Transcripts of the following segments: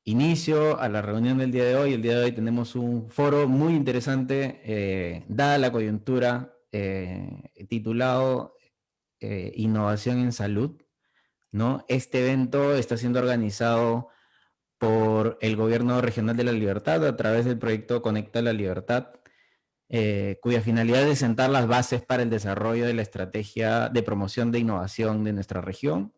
inicio a la reunión del día de hoy. El día de hoy tenemos un foro muy interesante, dada la coyuntura, titulado Innovación en Salud, ¿no? Este evento está siendo organizado por el Gobierno Regional de la Libertad a través del proyecto Conecta la Libertad, cuya finalidad es sentar las bases para el desarrollo de la estrategia de promoción de innovación de nuestra región,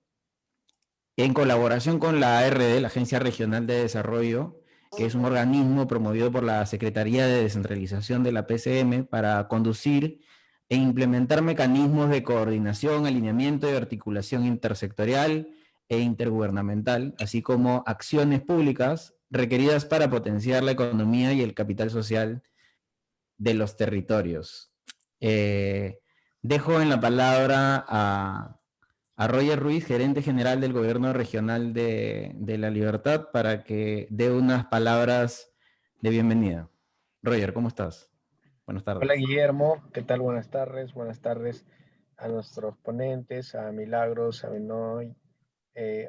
en colaboración con la ARD, la Agencia Regional de Desarrollo, que es un organismo promovido por la Secretaría de Descentralización de la PCM para conducir e implementar mecanismos de coordinación, alineamiento y articulación intersectorial e intergubernamental, así como acciones públicas requeridas para potenciar la economía y el capital social de los territorios. Dejo en la palabra a Roger Ruiz, gerente general del Gobierno Regional de La Libertad, para que dé unas palabras de bienvenida. Roger, ¿cómo estás? Buenas Hola tardes. Guillermo, ¿qué tal? Buenas tardes a nuestros ponentes, a Milagros, a Benoy,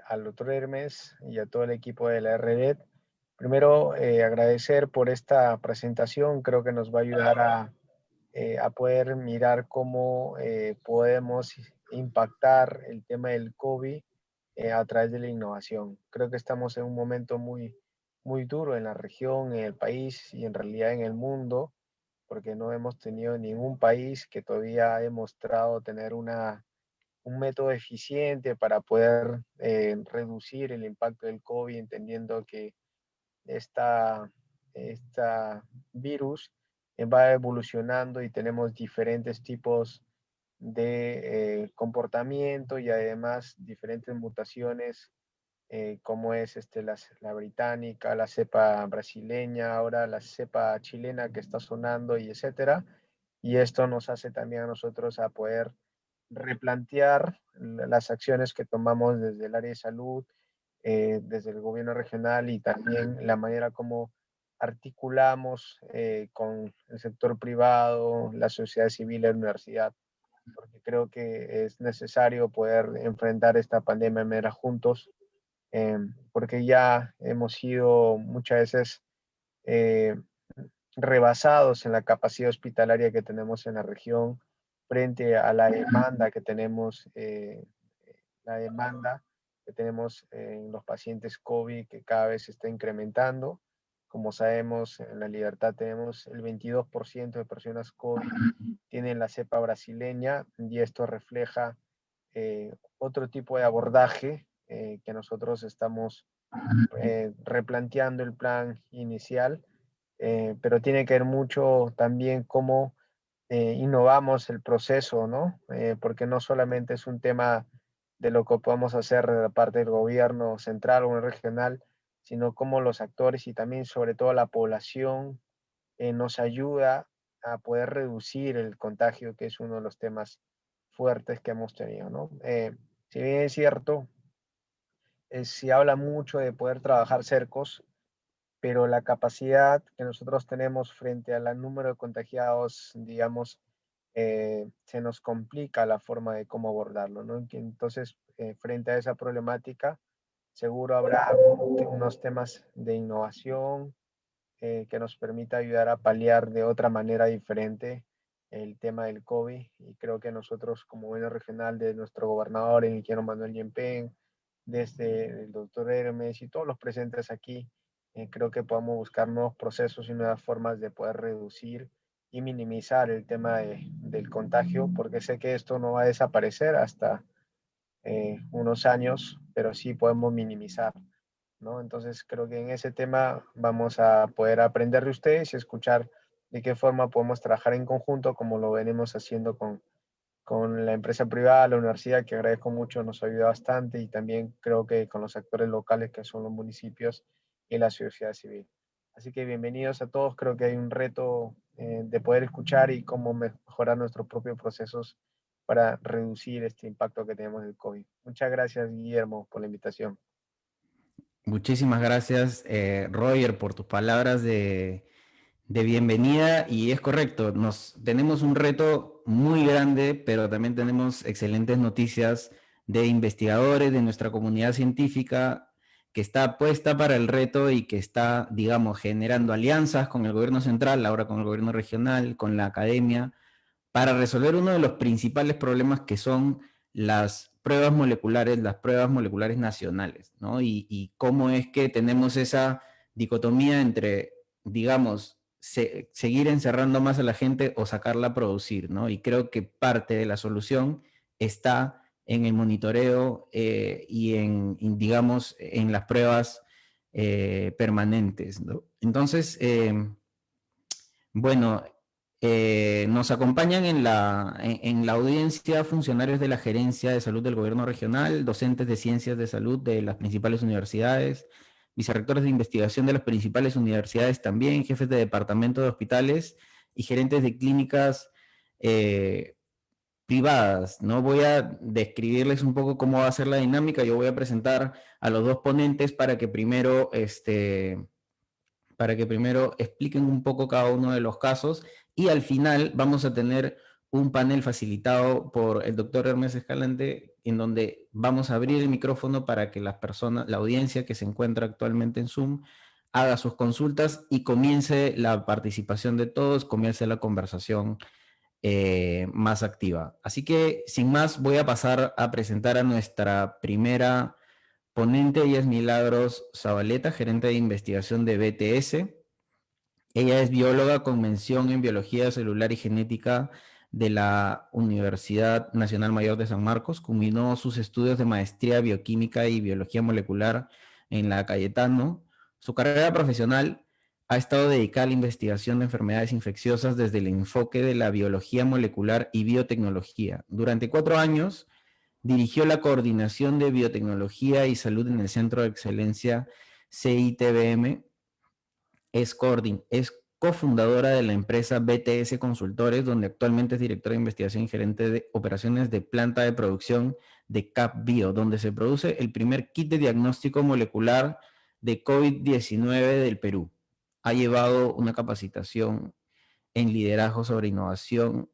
al doctor Hermes y a todo el equipo de la RD. Primero, agradecer por esta presentación, creo que nos va a ayudar a poder mirar cómo podemos impactar el tema del COVID a través de la innovación. Creo que estamos en un momento muy duro en la región, en el país y en realidad en el mundo, porque no hemos tenido ningún país que todavía ha demostrado tener un método eficiente para poder reducir el impacto del COVID, entendiendo que esta, esta virus va evolucionando y tenemos diferentes tipos de comportamiento y además diferentes mutaciones, como es la británica, la cepa brasileña, ahora la cepa chilena que está sonando y etcétera. Y esto nos hace también a nosotros a poder replantear las acciones que tomamos desde el área de salud, desde el gobierno regional y también la manera como articulamos con el sector privado, la sociedad civil, la universidad, porque creo que es necesario poder enfrentar esta pandemia de manera juntos, porque ya hemos sido muchas veces eh, rebasados en la capacidad hospitalaria que tenemos en la región frente a la demanda que tenemos, en los pacientes COVID, que cada vez se está incrementando. Como sabemos, en La Libertad tenemos el 22% de personas COVID tienen la cepa brasileña, y esto refleja otro tipo de abordaje que nosotros estamos replanteando el plan inicial, pero tiene que ver mucho también cómo innovamos el proceso, ¿no? Porque no solamente es un tema de lo que podemos hacer de la parte del gobierno central o regional, sino cómo los actores y también sobre todo la población nos ayuda a poder reducir el contagio, que es uno de los temas fuertes que hemos tenido, ¿no? Si bien es cierto, se habla mucho de poder trabajar cercos, pero la capacidad que nosotros tenemos frente al número de contagiados, digamos, se nos complica la forma de cómo abordarlo, ¿no? Entonces, frente a esa problemática, seguro habrá unos temas de innovación que nos permita ayudar a paliar de otra manera diferente el tema del COVID. Y creo que nosotros, como gobierno regional de nuestro gobernador, el ingeniero Manuel Yempén, desde el doctor Hermes y todos los presentes aquí, creo que podamos buscar nuevos procesos y nuevas formas de poder reducir y minimizar el tema del contagio, porque sé que esto no va a desaparecer hasta unos años, pero sí podemos minimizar, ¿no? Entonces creo que en ese tema vamos a poder aprender de ustedes y escuchar de qué forma podemos trabajar en conjunto, como lo venimos haciendo con la empresa privada, la universidad, que agradezco mucho, nos ayuda bastante, y también creo que con los actores locales, que son los municipios y la sociedad civil. Así que bienvenidos a todos. Creo que hay un reto de poder escuchar y cómo mejorar nuestros propios procesos para reducir este impacto que tenemos del COVID. Muchas gracias, Guillermo, por la invitación. Muchísimas gracias, Roger, por tus palabras de bienvenida. Y es correcto, tenemos un reto muy grande, pero también tenemos excelentes noticias de investigadores de nuestra comunidad científica que está puesta para el reto y que está, digamos, generando alianzas con el gobierno central, ahora con el gobierno regional, con la academia, para resolver uno de los principales problemas que son las pruebas moleculares nacionales, ¿no? Y cómo es que tenemos esa dicotomía entre, digamos, seguir encerrando más a la gente o sacarla a producir, ¿no? Y creo que parte de la solución está en el monitoreo y digamos, en las pruebas permanentes, ¿no? Entonces, bueno, nos acompañan en la audiencia funcionarios de la Gerencia de Salud del Gobierno Regional, docentes de Ciencias de Salud de las principales universidades, vicerrectores de investigación de las principales universidades también, jefes de departamento de hospitales y gerentes de clínicas eh, privadas. No voy a describirles un poco cómo va a ser la dinámica, yo voy a presentar a los dos ponentes para que primero expliquen un poco cada uno de los casos y al final vamos a tener un panel facilitado por el doctor Hermes Escalante en donde vamos a abrir el micrófono para que las personas, la audiencia que se encuentra actualmente en Zoom, haga sus consultas y comience la participación de todos, comience la conversación más activa. Así que, sin más, voy a pasar a presentar a nuestra primera ponente. Ella es Milagros Zabaleta, gerente de investigación de BTS. Ella es bióloga con mención en biología celular y genética de la Universidad Nacional Mayor de San Marcos. Culminó sus estudios de maestría en bioquímica y biología molecular en la Cayetano. Su carrera profesional ha estado dedicada a la investigación de enfermedades infecciosas desde el enfoque de la biología molecular y biotecnología. Durante 4 años dirigió la coordinación de biotecnología y salud en el Centro de Excelencia CITBM. Es cofundadora de la empresa BTS Consultores, donde actualmente es directora de investigación y gerente de operaciones de planta de producción de CapBio, donde se produce el primer kit de diagnóstico molecular de COVID-19 del Perú. Ha llevado una capacitación en liderazgo sobre innovación,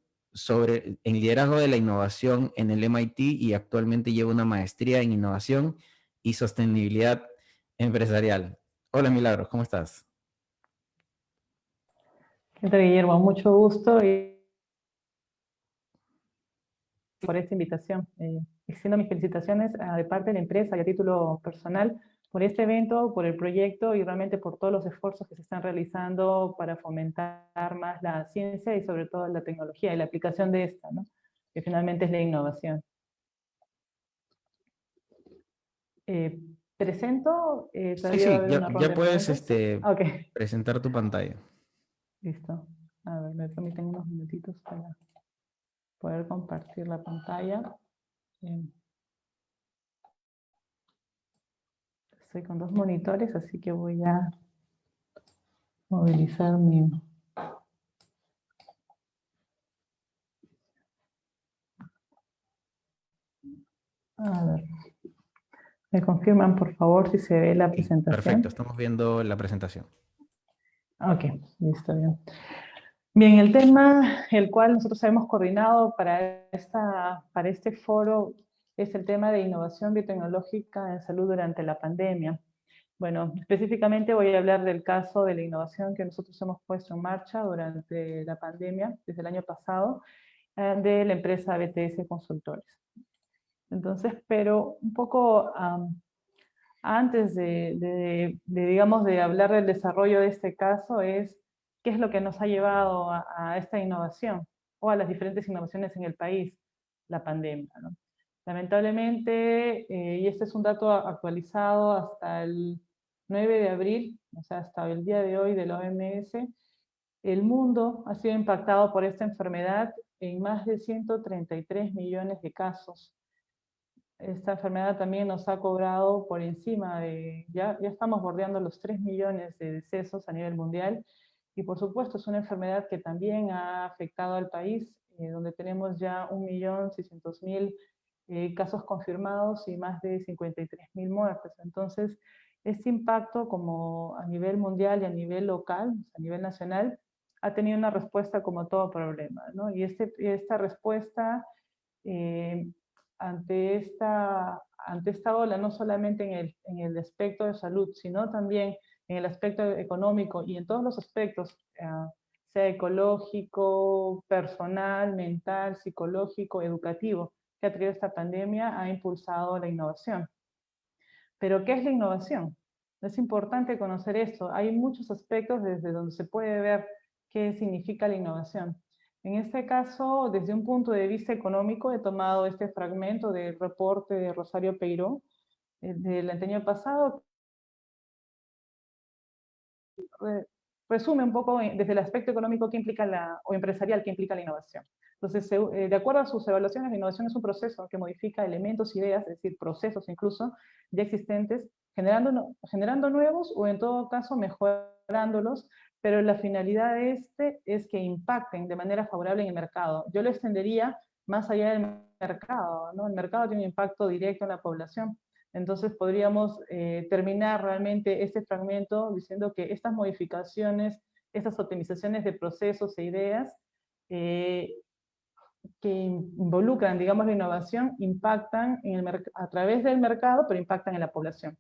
en liderazgo de la innovación en el MIT y actualmente lleva una maestría en innovación y sostenibilidad empresarial. Hola Milagros, ¿cómo estás? ¿Qué tal, Guillermo? Mucho gusto y por esta invitación. Extiendo mis felicitaciones de parte de la empresa y a título personal por este evento, por el proyecto y realmente por todos los esfuerzos que se están realizando para fomentar más la ciencia y sobre todo la tecnología y la aplicación de esta, ¿no? Que finalmente es la innovación. Eh, Presento, Sí, todavía va a sí, haber ya, una ronda ya de puedes preguntas. Ok, presentar tu pantalla. listo. A ver, me permiten unos minutitos para poder compartir la pantalla. Estoy con 2 monitores, así que voy a movilizar mi... A ver, ¿me confirman por favor si se ve la Sí, perfecto, presentación? estamos viendo la presentación. Ok, listo, bien. Bien, el tema el cual nosotros hemos coordinado para este foro es el tema de innovación biotecnológica en salud durante la pandemia. Bueno, específicamente voy a hablar del caso de la innovación que nosotros hemos puesto en marcha durante la pandemia, desde el año pasado, de la empresa BTS Consultores. Entonces, pero un poco antes digamos, de hablar del desarrollo de este caso es qué es lo que nos ha llevado a esta innovación o a las diferentes innovaciones en el país, la pandemia, ¿no? Lamentablemente, y este es un dato actualizado hasta el 9 de abril, o sea, hasta el día de hoy de la OMS, el mundo ha sido impactado por esta enfermedad en más de 133 millones de casos. Esta enfermedad también nos ha cobrado por encima de, ya estamos bordeando los 3 millones de decesos a nivel mundial, y por supuesto es una enfermedad que también ha afectado al país, donde tenemos ya 1.600.000 casos confirmados y más de 53.000 muertes. Entonces, este impacto como a nivel mundial y a nivel local, a nivel nacional, ha tenido una respuesta como todo problema, ¿no? Y esta respuesta ante esta ola, no solamente en el aspecto de salud, sino también en el aspecto económico y en todos los aspectos, sea ecológico, personal, mental, psicológico, educativo, que ha traído esta pandemia, ha impulsado la innovación. Pero, ¿qué es la innovación? Es importante conocer esto. Hay muchos aspectos desde donde se puede ver qué significa la innovación. En este caso, desde un punto de vista económico, he tomado este fragmento del reporte de Rosario Peiró del año pasado. Resume un poco desde el aspecto económico que implica o empresarial que implica la innovación. Entonces, de acuerdo a sus evaluaciones, la innovación es un proceso que modifica elementos, ideas, es decir, procesos incluso ya existentes, generando nuevos o en todo caso mejorándolos, pero la finalidad de este es que impacten de manera favorable en el mercado. Yo lo extendería más allá del mercado, ¿no? El mercado tiene un impacto directo en la población. Entonces podríamos terminar realmente este fragmento diciendo que estas modificaciones, estas optimizaciones de procesos e ideas que involucran, digamos, la innovación, impactan a través del mercado, pero impactan en la población.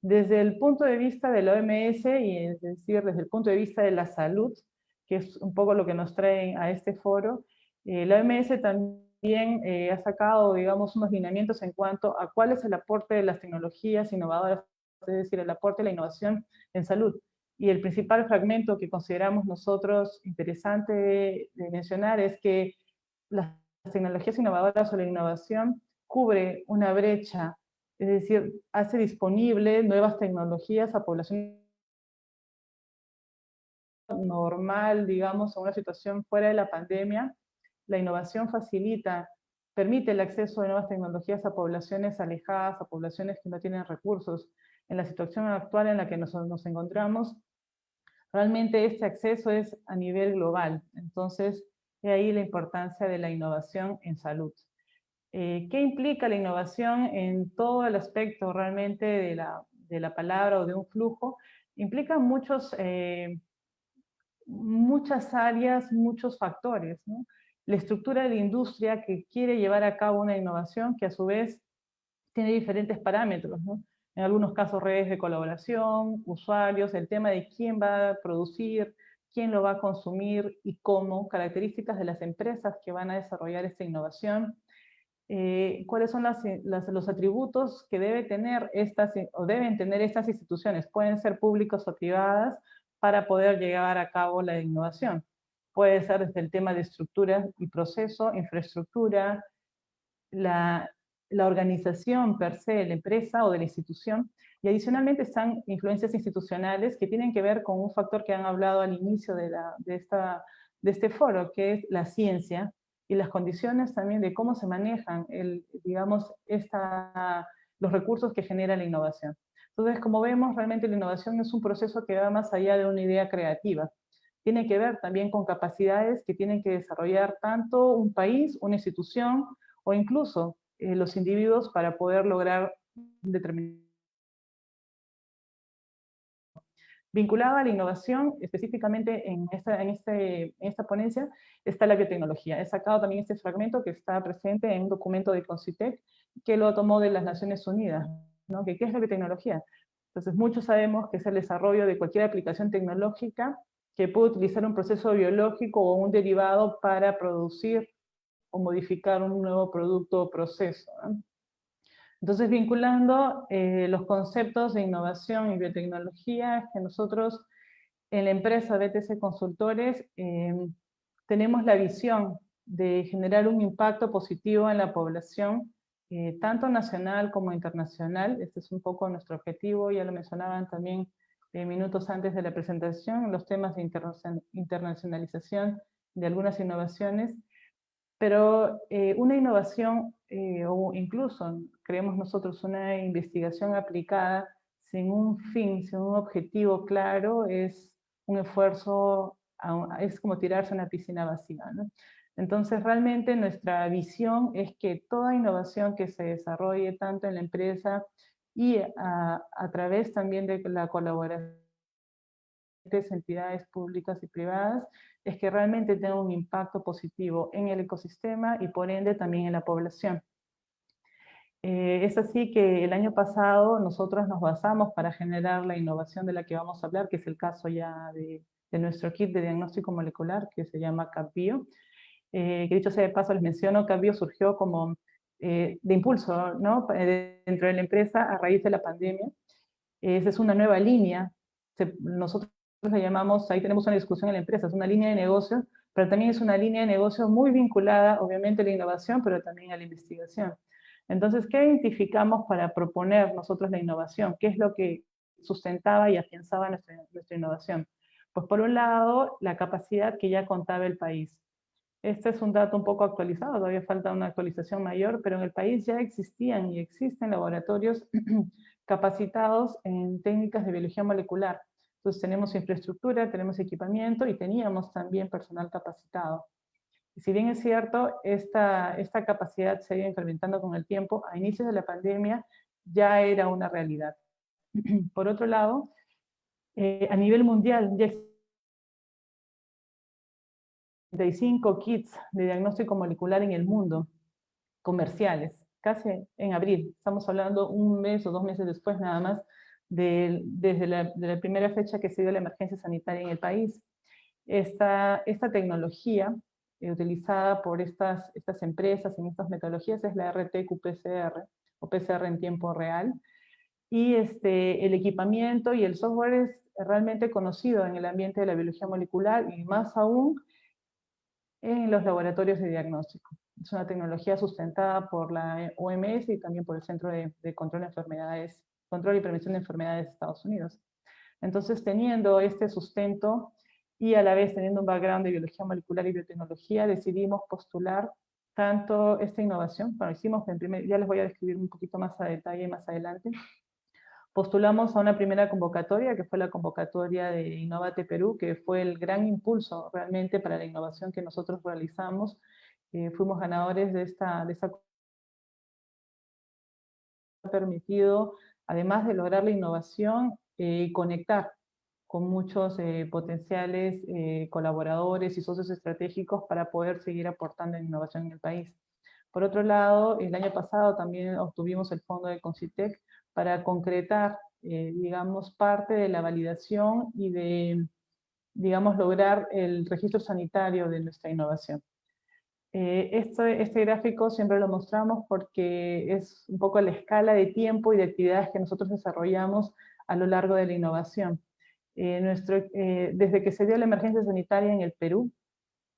Desde el punto de vista de la OMS, y es decir, desde el punto de vista de la salud, que es un poco lo que nos traen a este foro, la OMS también ha sacado, digamos, unos lineamientos en cuanto a cuál es el aporte de las tecnologías innovadoras, es decir, el aporte de la innovación en salud. Y el principal fragmento que consideramos nosotros interesante de mencionar es que las tecnologías innovadoras o la innovación cubre una brecha, es decir, hace disponible nuevas tecnologías a población normal, digamos, en una situación fuera de la pandemia. La innovación permite el acceso de nuevas tecnologías a poblaciones alejadas, a poblaciones que no tienen recursos. En la situación actual en la que nos encontramos, realmente este acceso es a nivel global. Entonces, de ahí la importancia de la innovación en salud. ¿Qué implica la innovación en todo el aspecto realmente de la palabra o de un flujo? Implica muchas áreas, muchos factores, ¿no? La estructura de la industria que quiere llevar a cabo una innovación que a su vez tiene diferentes parámetros, ¿no? En algunos casos redes de colaboración, usuarios, el tema de quién va a producir, quién lo va a consumir y cómo, características de las empresas que van a desarrollar esta innovación, cuáles son los atributos que deben tener estas instituciones, pueden ser públicas o privadas, para poder llevar a cabo la innovación. Puede ser desde el tema de estructura y proceso, infraestructura, la organización per se de la empresa o de la institución, y adicionalmente están influencias institucionales que tienen que ver con un factor que han hablado al inicio de este foro, que es la ciencia, y las condiciones también de cómo se manejan, digamos, los recursos que genera la innovación. Entonces, como vemos, realmente la innovación es un proceso que va más allá de una idea creativa. Tiene que ver también con capacidades que tienen que desarrollar tanto un país, una institución, o incluso los individuos para poder lograr determinados. Vinculada a la innovación, específicamente en esta ponencia, está la biotecnología. He sacado también este fragmento que está presente en un documento de CONCITEC, que lo tomó de las Naciones Unidas, ¿no? ¿Qué es la biotecnología? Entonces, muchos sabemos que es el desarrollo de cualquier aplicación tecnológica que puede utilizar un proceso biológico o un derivado para producir o modificar un nuevo producto o proceso, ¿no? Entonces, vinculando los conceptos de innovación y biotecnología, es que nosotros en la empresa BTC Consultores tenemos la visión de generar un impacto positivo en la población, tanto nacional como internacional. Este es un poco nuestro objetivo, ya lo mencionaban también minutos antes de la presentación, los temas de internacionalización de algunas innovaciones. Pero una innovación, o incluso, creemos nosotros, una investigación aplicada sin un fin, sin un objetivo claro, es un esfuerzo, es como tirarse a una piscina vacía, ¿no? Entonces, realmente nuestra visión es que toda innovación que se desarrolle tanto en la empresa y a través también de la colaboración de entidades públicas y privadas, es que realmente tenga un impacto positivo en el ecosistema y por ende también en la población. Es así que el año pasado nosotros nos basamos para generar la innovación de la que vamos a hablar, que es el caso ya de nuestro kit de diagnóstico molecular, que se llama CAPBio. Que dicho sea de paso, les menciono, CAPBio surgió como de impulso, ¿no? Dentro de la empresa a raíz de la pandemia. Esa es una nueva línea. Nosotros la llamamos, ahí tenemos una discusión en la empresa, es una línea de negocio, pero también es una línea de negocio muy vinculada, obviamente, a la innovación, pero también a la investigación. Entonces, ¿qué identificamos para proponer nosotros la innovación? ¿Qué es lo que sustentaba y afianzaba nuestra innovación? Pues por un lado, la capacidad que ya contaba el país. Este es un dato un poco actualizado, todavía falta una actualización mayor, pero en el país ya existían y existen laboratorios capacitados en técnicas de biología molecular. Entonces tenemos infraestructura, tenemos equipamiento y teníamos también personal capacitado. Y si bien es cierto, esta capacidad se ha ido incrementando con el tiempo, a inicios de la pandemia ya era una realidad. Por otro lado, a nivel mundial ya 35 kits de diagnóstico molecular en el mundo, comerciales, casi en abril. Estamos hablando un mes o 2 meses después nada más desde la primera fecha que se dio la emergencia sanitaria en el país. Esta tecnología utilizada por estas empresas en estas metodologías es la RT-qPCR, o PCR en tiempo real, y el equipamiento y el software es realmente conocido en el ambiente de la biología molecular y más aún en los laboratorios de diagnóstico. Es una tecnología sustentada por la OMS y también por el Centro de Control de Enfermedades, Control y Prevención de Enfermedades de Estados Unidos. Entonces, teniendo este sustento y a la vez teniendo un background de biología molecular y biotecnología, decidimos postular tanto esta innovación, bueno, hicimos ya les voy a describir un poquito más a detalle más adelante. Postulamos a una primera convocatoria, que fue la convocatoria de Innovate Perú, que fue el gran impulso realmente para la innovación que nosotros realizamos. Fuimos ganadores de esa ha permitido, además de lograr la innovación, conectar con muchos potenciales colaboradores y socios estratégicos para poder seguir aportando en innovación en el país. Por otro lado, el año pasado también obtuvimos el fondo de Concitec para concretar, digamos, parte de la validación y de, digamos, lograr el registro sanitario de nuestra innovación. Este gráfico siempre lo mostramos porque es un poco la escala de tiempo y de actividades que nosotros desarrollamos a lo largo de la innovación. Desde que se dio la emergencia sanitaria en el Perú,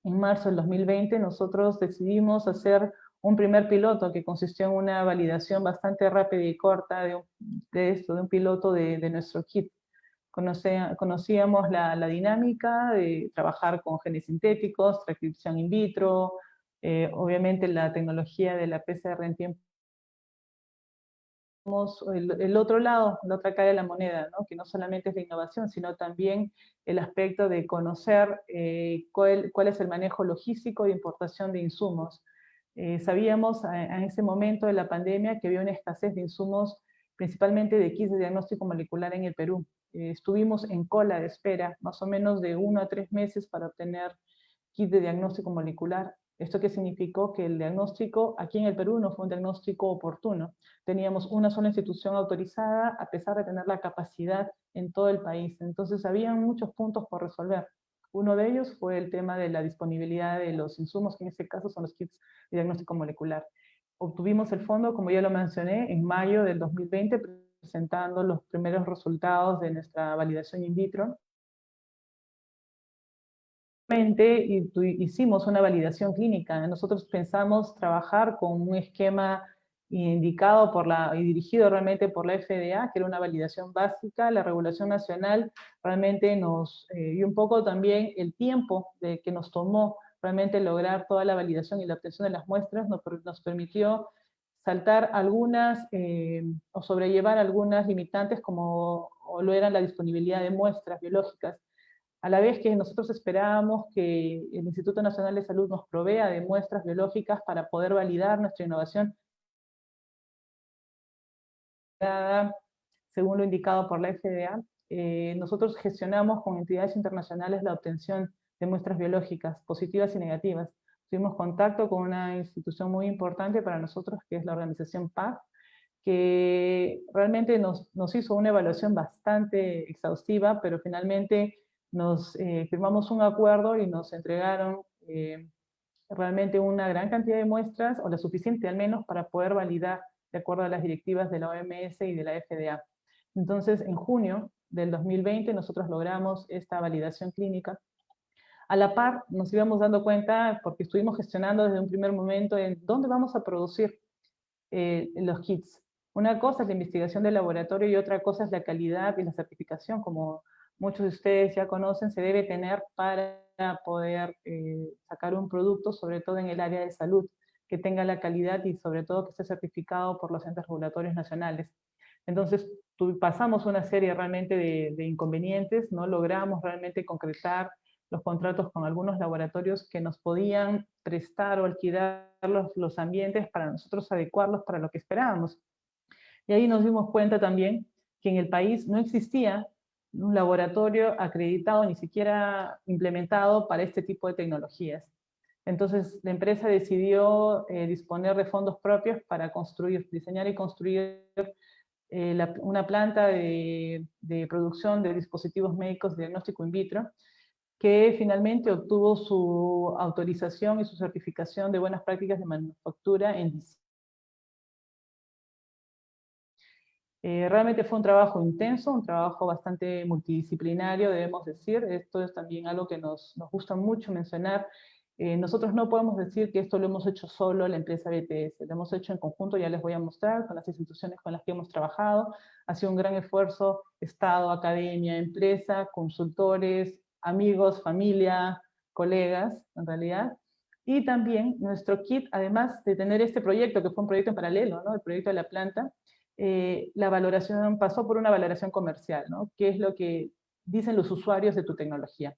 en marzo del 2020, nosotros decidimos hacer un primer piloto que consistió en una validación bastante rápida y corta de un piloto de nuestro kit. Conocíamos la dinámica de trabajar con genes sintéticos, transcripción in vitro, obviamente la tecnología de la PCR en tiempo. El otro lado, la otra cara de la moneda, ¿no? Que no solamente es la innovación, sino también el aspecto de conocer cuál es el manejo logístico de importación de insumos. Sabíamos en ese momento de la pandemia que había una escasez de insumos, principalmente de kits de diagnóstico molecular en el Perú. Estuvimos en cola de espera, más o menos de 1 a 3 meses para obtener kits de diagnóstico molecular. ¿Esto qué significó? Que el diagnóstico aquí en el Perú no fue un diagnóstico oportuno. Teníamos una sola institución autorizada, a pesar de tener la capacidad en todo el país. Entonces, había muchos puntos por resolver. Uno de ellos fue el tema de la disponibilidad de los insumos, que en este caso son los kits de diagnóstico molecular. Obtuvimos el fondo, como ya lo mencioné, en mayo del 2020, presentando los primeros resultados de nuestra validación in vitro. Hicimos una validación clínica. Nosotros pensamos trabajar con un esquema indicado y dirigido realmente por la FDA, que era una validación básica. La regulación nacional realmente y un poco también el tiempo que nos tomó realmente lograr toda la validación y la obtención de las muestras nos permitió saltar algunas o sobrellevar algunas limitantes como lo eran la disponibilidad de muestras biológicas. A la vez que nosotros esperábamos que el Instituto Nacional de Salud nos provea de muestras biológicas para poder validar nuestra innovación según lo indicado por la FDA, nosotros gestionamos con entidades internacionales la obtención de muestras biológicas, positivas y negativas. Tuvimos contacto con una institución muy importante para nosotros, que es la organización PAC, que realmente nos hizo una evaluación bastante exhaustiva, pero finalmente firmamos un acuerdo y nos entregaron realmente una gran cantidad de muestras, o la suficiente al menos, para poder validar de acuerdo a las directivas de la OMS y de la FDA. Entonces, en junio del 2020 nosotros logramos esta validación clínica. A la par nos íbamos dando cuenta, porque estuvimos gestionando desde un primer momento en dónde vamos a producir los kits. Una cosa es la investigación de laboratorio y otra cosa es la calidad y la certificación, como muchos de ustedes ya conocen, se debe tener para poder sacar un producto, sobre todo en el área de salud, que tenga la calidad y sobre todo que esté certificado por los entes regulatorios nacionales. Entonces, pasamos una serie realmente de inconvenientes, no logramos realmente concretar los contratos con algunos laboratorios que nos podían prestar o alquilar los ambientes para nosotros adecuarlos para lo que esperábamos. Y ahí nos dimos cuenta también que en el país no existía un laboratorio acreditado, ni siquiera implementado para este tipo de tecnologías. Entonces la empresa decidió disponer de fondos propios para diseñar y construir una planta de producción de dispositivos médicos de diagnóstico in vitro, que finalmente obtuvo su autorización y su certificación de buenas prácticas de manufactura en diciembre. Realmente fue un trabajo intenso, un trabajo bastante multidisciplinario, debemos decir. Esto es también algo que nos gusta mucho mencionar. Nosotros no podemos decir que esto lo hemos hecho solo la empresa BTS, lo hemos hecho en conjunto, ya les voy a mostrar, con las instituciones con las que hemos trabajado. Ha sido un gran esfuerzo, Estado, academia, empresa, consultores, amigos, familia, colegas, en realidad. Y también nuestro kit, además de tener este proyecto, que fue un proyecto en paralelo, ¿no? El proyecto de la planta, la valoración pasó por una valoración comercial, ¿no? ¿Qué es lo que dicen los usuarios de tu tecnología?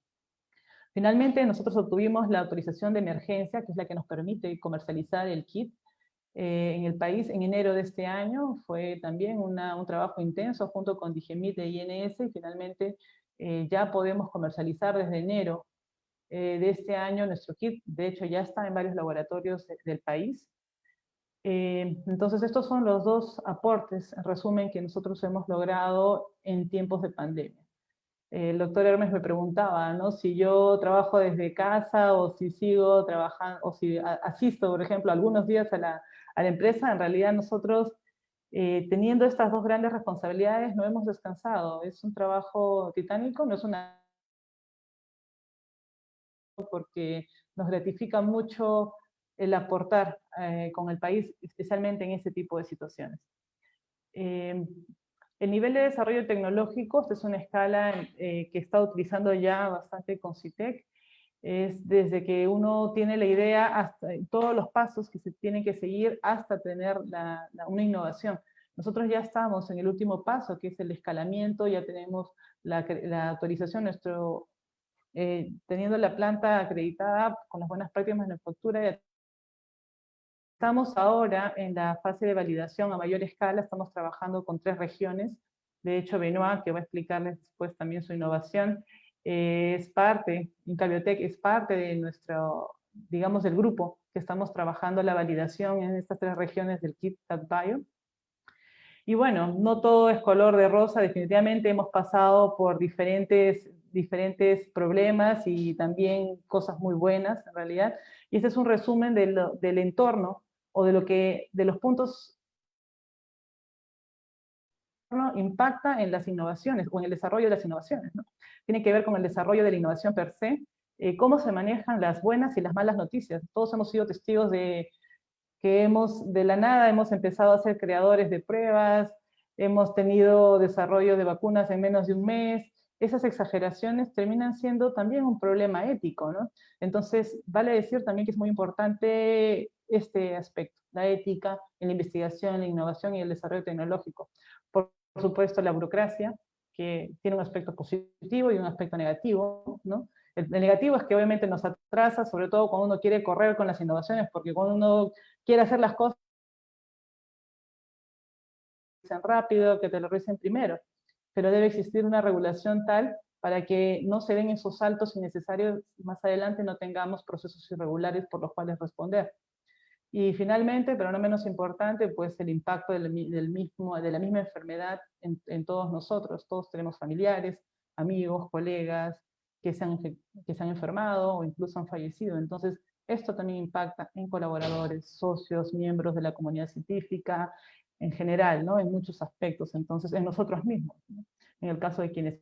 Finalmente, nosotros obtuvimos la autorización de emergencia, que es la que nos permite comercializar el kit en el país en enero de este año. Fue también un trabajo intenso junto con Digemit de INS, y finalmente ya podemos comercializar desde enero de este año nuestro kit. De hecho, ya está en varios laboratorios del país. Entonces, estos son los dos aportes, en resumen, que nosotros hemos logrado en tiempos de pandemia. El doctor Hermes me preguntaba, ¿no?, si yo trabajo desde casa o si sigo trabajando, o si asisto, por ejemplo, algunos días a la empresa. En realidad nosotros, teniendo estas dos grandes responsabilidades, no hemos descansado. Es un trabajo titánico, no es una... porque nos gratifica mucho el aportar con el país, especialmente en este tipo de situaciones. El nivel de desarrollo tecnológico, esta es una escala que está utilizando ya bastante Concitec, es desde que uno tiene la idea hasta todos los pasos que se tienen que seguir hasta tener una innovación. Nosotros ya estamos en el último paso, que es el escalamiento, ya tenemos la autorización, teniendo la planta acreditada con las buenas prácticas de manufactura. Estamos ahora en la fase de validación a mayor escala, estamos trabajando con 3 regiones. De hecho, Benoit, que va a explicarles después también su innovación, Incabiotec es parte de nuestro, digamos, del grupo que estamos trabajando la validación en estas 3 regiones del kit TatBio. Y bueno, no todo es color de rosa, definitivamente hemos pasado por diferentes problemas y también cosas muy buenas, en realidad. Y este es un resumen del entorno, o de los puntos impacta en las innovaciones, o en el desarrollo de las innovaciones, ¿no? Tiene que ver con el desarrollo de la innovación per se, cómo se manejan las buenas y las malas noticias. Todos hemos sido testigos de que de la nada hemos empezado a ser creadores de pruebas, hemos tenido desarrollo de vacunas en menos de un mes. Esas exageraciones terminan siendo también un problema ético, ¿no? Entonces, vale decir también que es muy importante este aspecto, la ética en la investigación, la innovación y el desarrollo tecnológico. Por supuesto, la burocracia, que tiene un aspecto positivo y un aspecto negativo, ¿no? El negativo es que obviamente nos atrasa, sobre todo cuando uno quiere correr con las innovaciones, porque cuando uno quiere hacer las cosas rápido, que te lo revisen primero, pero debe existir una regulación tal para que no se den esos saltos innecesarios y más adelante no tengamos procesos irregulares por los cuales responder. Y finalmente, pero no menos importante, pues el impacto de la misma enfermedad en todos nosotros. Todos tenemos familiares, amigos, colegas que se han enfermado o incluso han fallecido. Entonces, esto también impacta en colaboradores, socios, miembros de la comunidad científica, en general, ¿no? En muchos aspectos. Entonces, en nosotros mismos, ¿no? En el caso de quienes...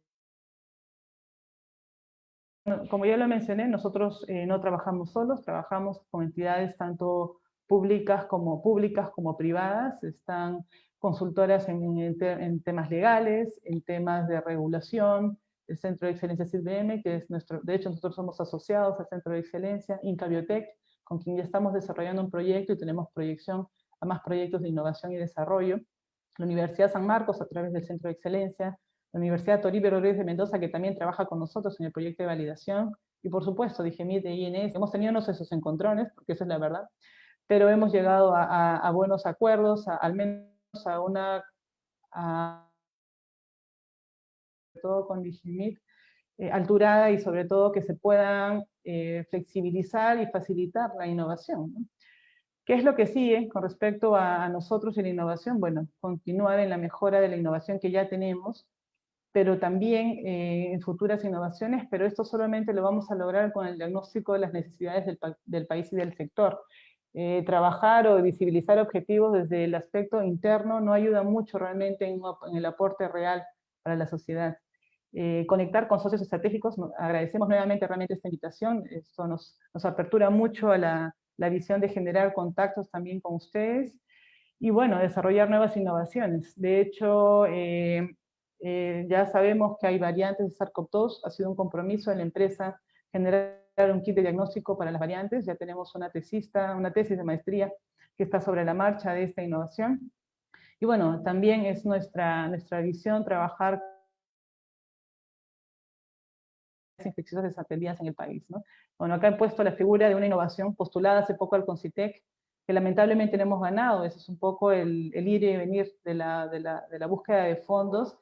Como ya lo mencioné, nosotros no trabajamos solos, trabajamos con entidades tanto públicas como privadas. Están consultoras en temas legales, en temas de regulación, el Centro de Excelencia CISBM, que es nuestro, de hecho nosotros somos asociados al Centro de Excelencia, Inca Biotech, con quien ya estamos desarrollando un proyecto y tenemos proyección a más proyectos de innovación y desarrollo. La Universidad San Marcos, a través del Centro de Excelencia, la Universidad Toribio Rodríguez de Mendoza, que también trabaja con nosotros en el proyecto de validación, y por supuesto, DIGEMIT e INS. Hemos tenido esos encontrones, porque esa es la verdad, pero hemos llegado a buenos acuerdos, al menos a una, sobre todo con DIGEMIT, alturada, y sobre todo que se puedan flexibilizar y facilitar la innovación, ¿no? ¿Qué es lo que sigue con respecto a nosotros y la innovación? Bueno, continuar en la mejora de la innovación que ya tenemos, pero también en futuras innovaciones, pero esto solamente lo vamos a lograr con el diagnóstico de las necesidades del país y del sector. Trabajar o visibilizar objetivos desde el aspecto interno no ayuda mucho realmente en el aporte real para la sociedad. Conectar con socios estratégicos, agradecemos nuevamente realmente esta invitación, esto nos apertura mucho a la visión de generar contactos también con ustedes, y bueno, desarrollar nuevas innovaciones. De hecho, ya sabemos que hay variantes de SARS-CoV-2, ha sido un compromiso de la empresa generar un kit de diagnóstico para las variantes. Ya tenemos una tesis de maestría que está sobre la marcha de esta innovación. Y bueno, también es nuestra visión trabajar infecciosas desatendidas en el país, ¿no? Bueno, acá he puesto la figura de una innovación postulada hace poco al CONCITEC, que lamentablemente no hemos ganado. Eso es un poco el ir y venir de la búsqueda de fondos.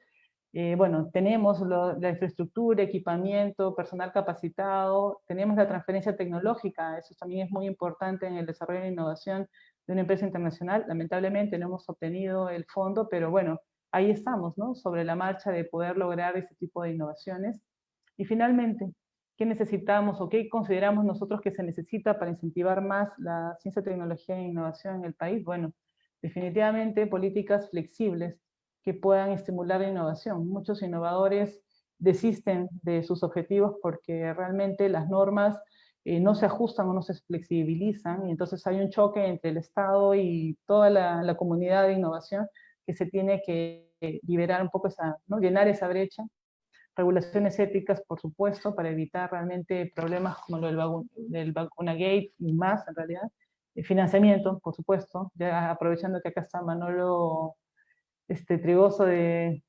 Bueno, tenemos la infraestructura, equipamiento, personal capacitado, tenemos la transferencia tecnológica, eso también es muy importante en el desarrollo de innovación de una empresa internacional. Lamentablemente no hemos obtenido el fondo, pero bueno, ahí estamos, ¿no? Sobre la marcha de poder lograr este tipo de innovaciones. Y finalmente, ¿qué necesitamos o qué consideramos nosotros que se necesita para incentivar más la ciencia, tecnología e innovación en el país? Bueno, definitivamente políticas flexibles que puedan estimular la innovación. Muchos innovadores desisten de sus objetivos porque realmente las normas no se ajustan o no se flexibilizan, y entonces hay un choque entre el Estado y toda la comunidad de innovación, que se tiene que liberar un poco ¿no? Llenar esa brecha. Regulaciones éticas, por supuesto, para evitar realmente problemas como lo del Vacunagate y más, en realidad. Financiamiento, por supuesto, ya aprovechando que acá está Manolo Trigoso de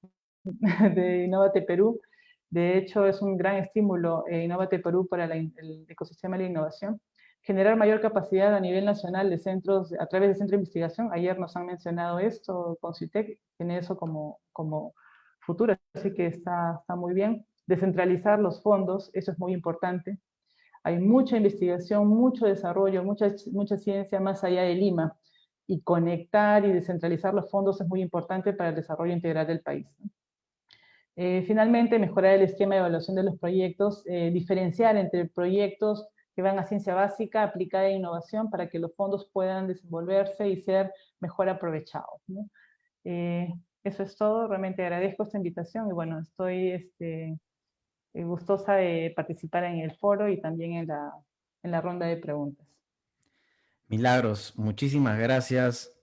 Innovate Perú. De hecho, es un gran estímulo Innovate Perú para el ecosistema de la innovación. Generar mayor capacidad a nivel nacional de centros, a través de centros de investigación. Ayer nos han mencionado esto, CONCITEC tiene eso como futuro, así que está muy bien. Descentralizar los fondos, eso es muy importante. Hay mucha investigación, mucho desarrollo, mucha ciencia más allá de Lima, y conectar y descentralizar los fondos es muy importante para el desarrollo integral del país. Finalmente, mejorar el esquema de evaluación de los proyectos, diferenciar entre proyectos que van a ciencia básica, aplicada e innovación, para que los fondos puedan desenvolverse y ser mejor aprovechados, ¿no? Eso es todo. Realmente agradezco esta invitación y bueno, estoy gustosa de participar en el foro y también en la ronda de preguntas. Milagros, muchísimas gracias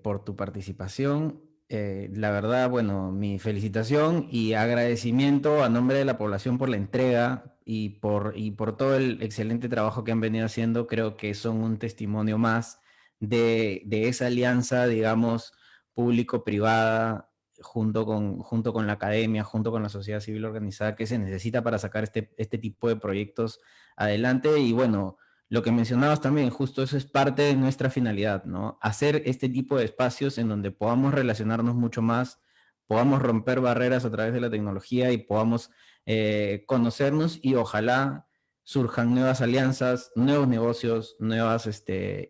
por tu participación. La verdad, bueno, mi felicitación y agradecimiento a nombre de la población por la entrega y por todo el excelente trabajo que han venido haciendo. Creo que son un testimonio más de esa alianza, digamos, público-privada, junto con la academia, junto con la sociedad civil organizada, que se necesita para sacar este tipo de proyectos adelante. Y bueno, lo que mencionabas también, justo eso es parte de nuestra finalidad, ¿no? Hacer este tipo de espacios en donde podamos relacionarnos mucho más, podamos romper barreras a través de la tecnología y podamos conocernos y ojalá surjan nuevas alianzas, nuevos negocios, nuevas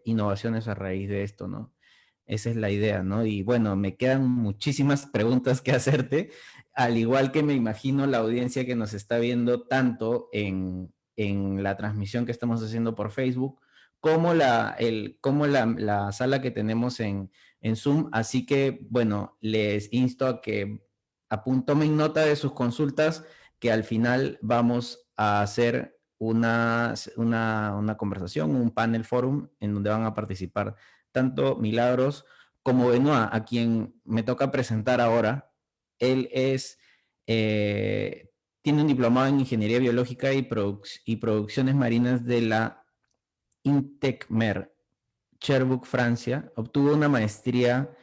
innovaciones a raíz de esto, ¿no? Esa es la idea, ¿no? Y bueno, me quedan muchísimas preguntas que hacerte, al igual que me imagino la audiencia que nos está viendo tanto en la transmisión que estamos haciendo por Facebook, como la sala que tenemos en Zoom. Así que, bueno, les insto a que tomen nota de sus consultas, que al final vamos a hacer una conversación, un panel forum, en donde van a participar tanto Milagros como Benoit, a quien me toca presentar ahora. Él tiene un diplomado en Ingeniería Biológica y Producciones Marinas de la INTECMER, Cherbourg, Francia. Obtuvo una maestría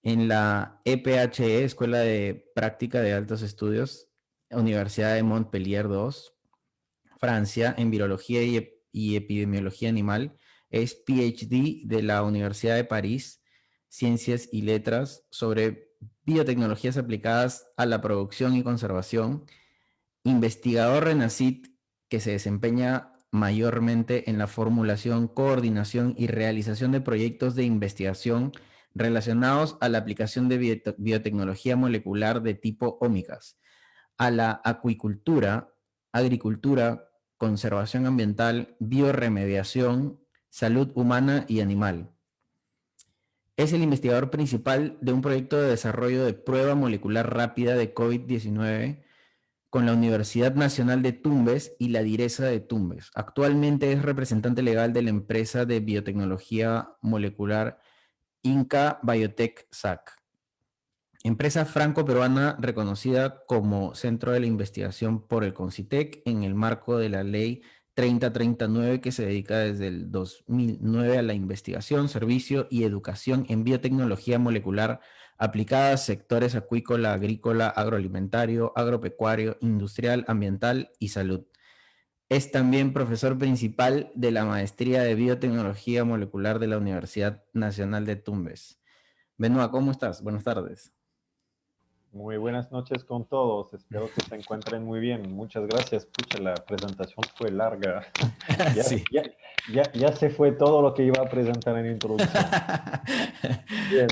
en la EPHE, Escuela de Práctica de Altos Estudios, Universidad de Montpellier II, Francia, en Virología y Epidemiología Animal. Es PhD de la Universidad de París, Ciencias y Letras, sobre biotecnologías aplicadas a la producción y conservación. Investigador RENACIT, que se desempeña mayormente en la formulación, coordinación y realización de proyectos de investigación relacionados a la aplicación de biotecnología molecular de tipo ómicas, a la acuicultura, agricultura, conservación ambiental, bioremediación, salud humana y animal. Es el investigador principal de un proyecto de desarrollo de prueba molecular rápida de COVID-19 con la Universidad Nacional de Tumbes y la Direza de Tumbes. Actualmente es representante legal de la empresa de biotecnología molecular Inca Biotech SAC, empresa franco-peruana reconocida como centro de la investigación por el CONCITEC en el marco de la ley 3039, que se dedica desde el 2009 a la investigación, servicio y educación en biotecnología molecular aplicada a sectores acuícola, agrícola, agroalimentario, agropecuario, industrial, ambiental y salud. Es también profesor principal de la maestría de biotecnología molecular de la Universidad Nacional de Tumbes. Benoit, ¿cómo estás? Buenas tardes. Muy buenas noches con todos. Espero que se encuentren muy bien. Muchas gracias. Pucha, la presentación fue larga. Sí. Ya se fue todo lo que iba a presentar en introducción. Bien.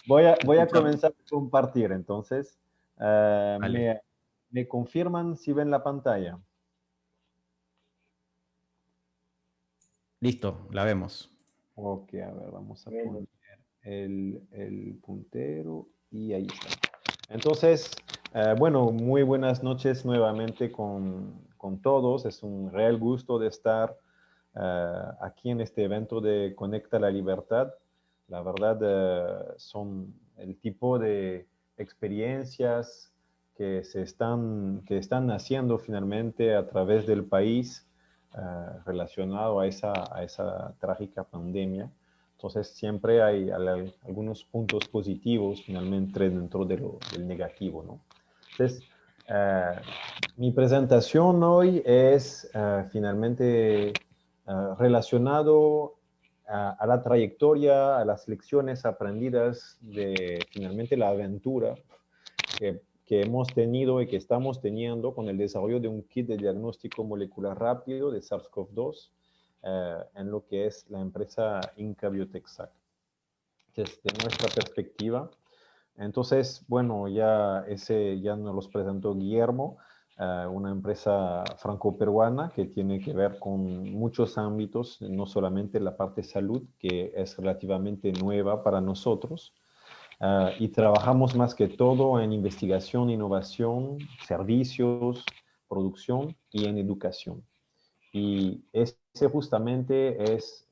Voy a comenzar a compartir. Entonces, Vale. ¿me confirman si ven la pantalla? Listo, la vemos. Ok, a ver, vamos a poner el puntero y ahí está. Entonces, bueno, muy buenas noches nuevamente con todos. Es un real gusto de estar aquí en este evento de Conecta la Libertad. La verdad, son el tipo de experiencias que están naciendo finalmente a través del país relacionado a esa trágica pandemia. Entonces siempre hay algunos puntos positivos finalmente dentro del negativo, ¿no? Entonces, mi presentación hoy es finalmente relacionado a la trayectoria, a las lecciones aprendidas de finalmente la aventura que hemos tenido y que estamos teniendo con el desarrollo de un kit de diagnóstico molecular rápido de SARS-CoV-2 en lo que es la empresa Inca Biotech SAC. Desde nuestra perspectiva. Entonces, bueno, ya nos los presentó Guillermo, una empresa franco-peruana que tiene que ver con muchos ámbitos, no solamente la parte salud, que es relativamente nueva para nosotros, y trabajamos más que todo en investigación, innovación, servicios, producción y en educación. Y ese justamente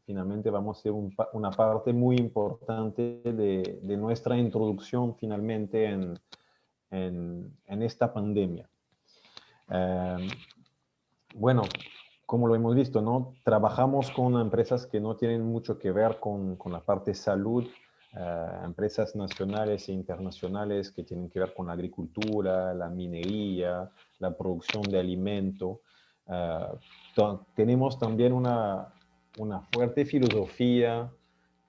finalmente vamos a ser una parte muy importante de nuestra introducción finalmente en esta pandemia. Bueno, como lo hemos visto, ¿no? Trabajamos con empresas que no tienen mucho que ver con la parte salud, empresas nacionales e internacionales que tienen que ver con la agricultura, la minería, la producción de alimento. Tenemos también una fuerte filosofía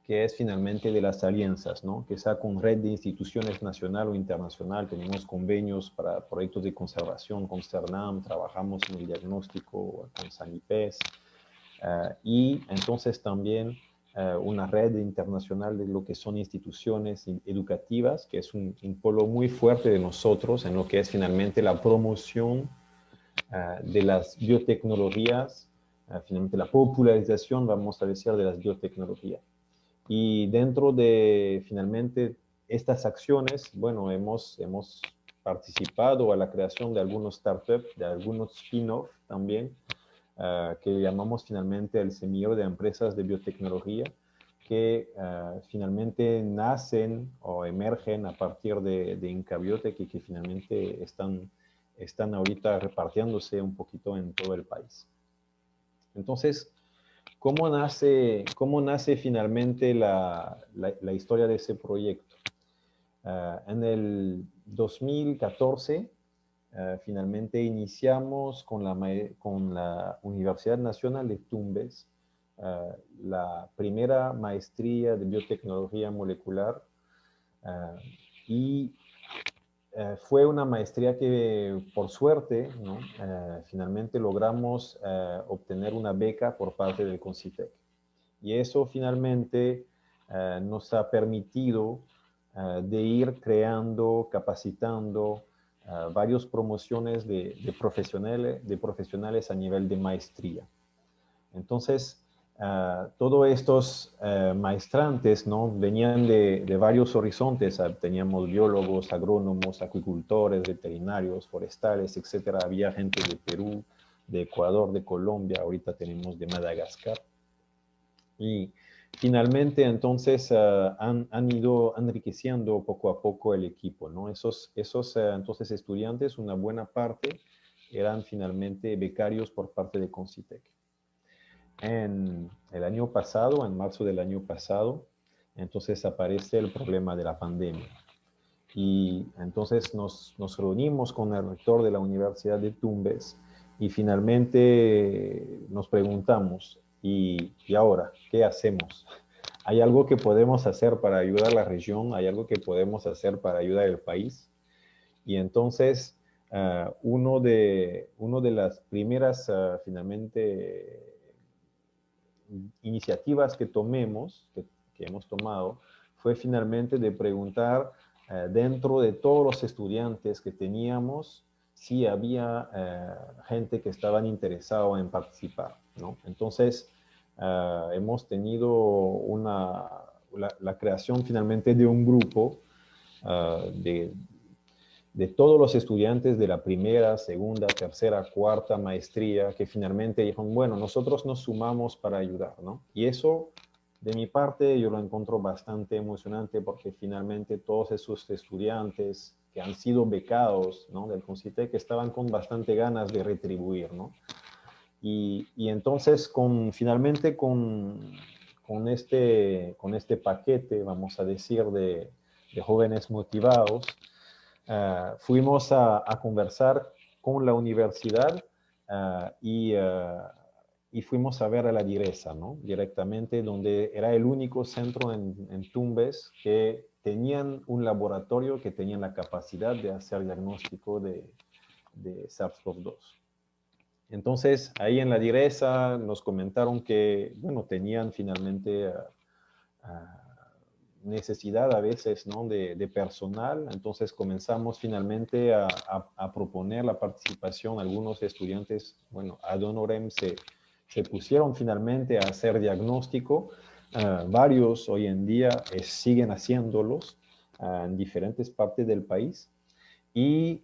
que es finalmente de las alianzas, ¿no? Que sea con red de instituciones nacional o internacional. Tenemos convenios para proyectos de conservación con CERNAM, trabajamos en el diagnóstico con Sanipes, y entonces también una red internacional de lo que son instituciones educativas, que es un polo muy fuerte de nosotros en lo que es finalmente la promoción de las biotecnologías, finalmente la popularización, vamos a decir, de las biotecnologías. Y dentro de, finalmente, estas acciones, bueno, hemos participado a la creación de algunos startups, de algunos spin-off también, que llamamos finalmente el semillero de empresas de biotecnología, que finalmente nacen o emergen a partir de Incabiotec y que finalmente están ahorita repartiéndose un poquito en todo el país. Entonces, ¿cómo nace finalmente la historia de ese proyecto? En el 2014, finalmente iniciamos con la Universidad Nacional de Tumbes la primera maestría de biotecnología molecular, y fue una maestría que, por suerte, ¿no? Finalmente logramos obtener una beca por parte del CONCITEC. Y eso finalmente nos ha permitido de ir creando, capacitando varias promociones de profesionales a nivel de maestría. Entonces, todos estos maestrantes, ¿no? Venían de varios horizontes. Teníamos biólogos, agrónomos, acuicultores, veterinarios, forestales, etc. Había gente de Perú, de Ecuador, de Colombia, ahorita tenemos de Madagascar. Y finalmente, entonces, han ido enriqueciendo poco a poco el equipo, ¿no? Esos entonces, estudiantes, una buena parte, eran finalmente becarios por parte de CONCITEC. En el año pasado, en marzo del año pasado, entonces aparece el problema de la pandemia. Y entonces nos reunimos con el rector de la Universidad de Tumbes y finalmente nos preguntamos, ¿y ahora qué hacemos? ¿Hay algo que podemos hacer para ayudar a la región? ¿Hay algo que podemos hacer para ayudar al país? Y entonces, uno de las primeras, finalmente, iniciativas que hemos tomado, fue finalmente de preguntar dentro de todos los estudiantes que teníamos si había gente que estaban interesados en participar, ¿no? Entonces, hemos tenido la creación finalmente de un grupo de todos los estudiantes de la primera, segunda, tercera, cuarta maestría, que finalmente dijeron, bueno, nosotros nos sumamos para ayudar, ¿no? Y eso, de mi parte, yo lo encuentro bastante emocionante porque finalmente todos esos estudiantes que han sido becados, ¿no? Del CONCITEC, estaban con bastante ganas de retribuir, ¿no? Y entonces, finalmente con este paquete, vamos a decir, de jóvenes motivados, fuimos a conversar con la universidad y fuimos a ver a la direza, ¿no? Directamente, donde era el único centro en Tumbes que tenían un laboratorio que tenían la capacidad de hacer diagnóstico de SARS-CoV-2. Entonces, ahí en la direza nos comentaron que, bueno, tenían finalmente necesidad a veces, ¿no? de personal. Entonces comenzamos finalmente a proponer la participación. Algunos estudiantes, bueno, ad honorem se pusieron finalmente a hacer diagnóstico. Varios hoy en día siguen haciéndolos en diferentes partes del país. Y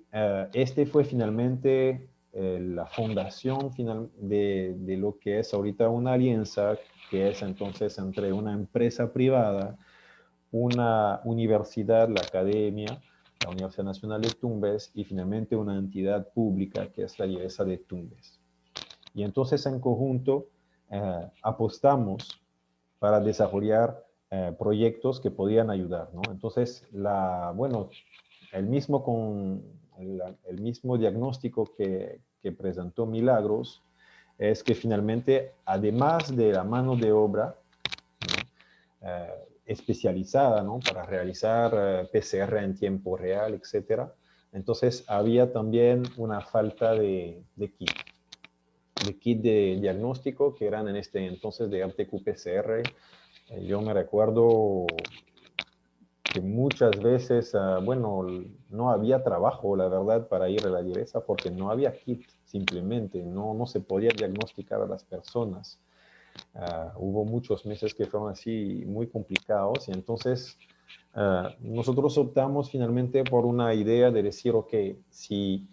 este fue finalmente la fundación final de lo que es ahorita una alianza, que es entonces entre una empresa privada, una universidad, la academia, la Universidad Nacional de Tumbes, y finalmente una entidad pública que es la Direza de Tumbes. Y entonces en conjunto apostamos para desarrollar proyectos que podían ayudar, ¿no? Entonces, el mismo diagnóstico que presentó Milagros es que finalmente, además de la mano de obra, ¿no? especializada, ¿no? Para realizar PCR en tiempo real, etc. Entonces había también una falta de kit de diagnóstico que eran en este entonces de RT-qPCR. Yo me recuerdo que muchas veces, bueno, no había trabajo, la verdad, para ir a la Direza porque no había kit, simplemente, no se podía diagnosticar a las personas. Hubo muchos meses que fueron así muy complicados y entonces nosotros optamos finalmente por una idea de decir, ok, si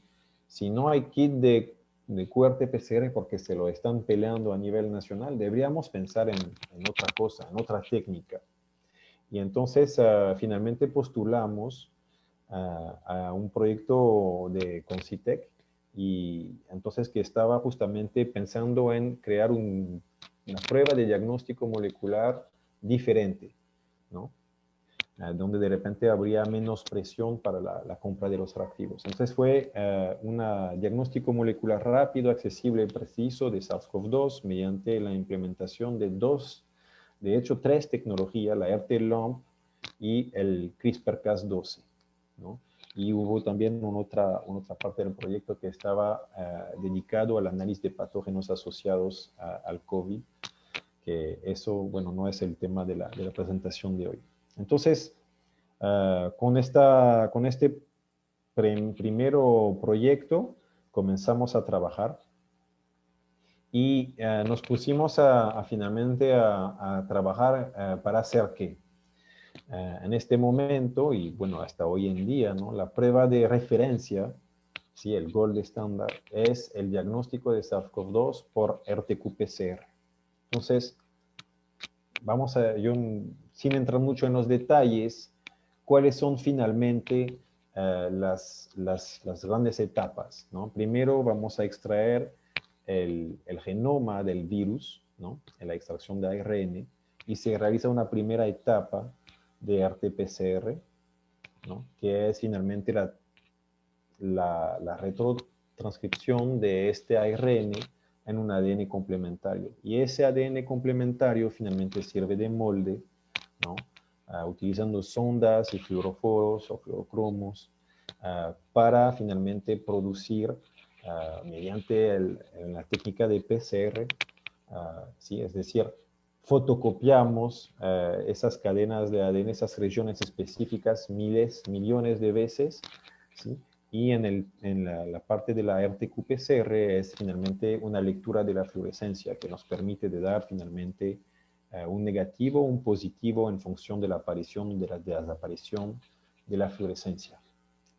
no hay kit de QRT-PCR porque se lo están peleando a nivel nacional, deberíamos pensar en otra cosa, en otra técnica. Y entonces finalmente postulamos a un proyecto de Concitec y entonces que estaba justamente pensando en crear una prueba de diagnóstico molecular diferente, ¿no? Donde de repente habría menos presión para la compra de los reactivos. Entonces fue un diagnóstico molecular rápido, accesible y preciso de SARS-CoV-2 mediante la implementación de hecho, tres tecnologías, la RT-LAMP y el CRISPR-Cas12, ¿no? Y hubo también una otra parte del proyecto que estaba dedicado al análisis de patógenos asociados al COVID, que eso, bueno, no es el tema de la presentación de hoy. Entonces, con este primero proyecto comenzamos a trabajar y nos pusimos finalmente a trabajar para hacer qué. En este momento, y bueno, hasta hoy en día, ¿no? La prueba de referencia, ¿sí? El gold estándar, es el diagnóstico de SARS-CoV-2 por RT-qPCR. Entonces, yo sin entrar mucho en los detalles, cuáles son finalmente las grandes etapas, ¿no? Primero vamos a extraer el genoma del virus, ¿no? En la extracción de ARN, y se realiza una primera etapa de RT-PCR, ¿no? Que es finalmente la retrotranscripción de este ARN en un ADN complementario. Y ese ADN complementario finalmente sirve de molde, ¿no? Utilizando sondas y fluoroforos o fluorocromos para finalmente producir mediante la técnica de PCR, ¿sí? Es decir, fotocopiamos esas cadenas de ADN, esas regiones específicas millones de veces, ¿sí? Y en la parte de la RT-qPCR es finalmente una lectura de la fluorescencia que nos permite de dar finalmente un negativo o un positivo en función de la aparición de la desaparición de la fluorescencia.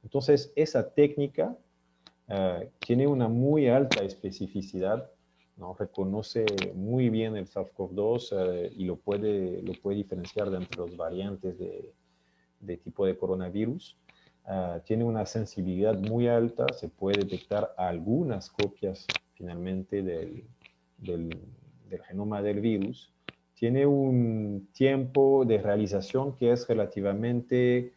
Entonces, esa técnica tiene una muy alta especificidad, ¿no? Reconoce muy bien el SARS-CoV-2 y lo puede diferenciar de entre las variantes de tipo de coronavirus. Tiene una sensibilidad muy alta, se puede detectar algunas copias finalmente del genoma del virus. Tiene un tiempo de realización que es relativamente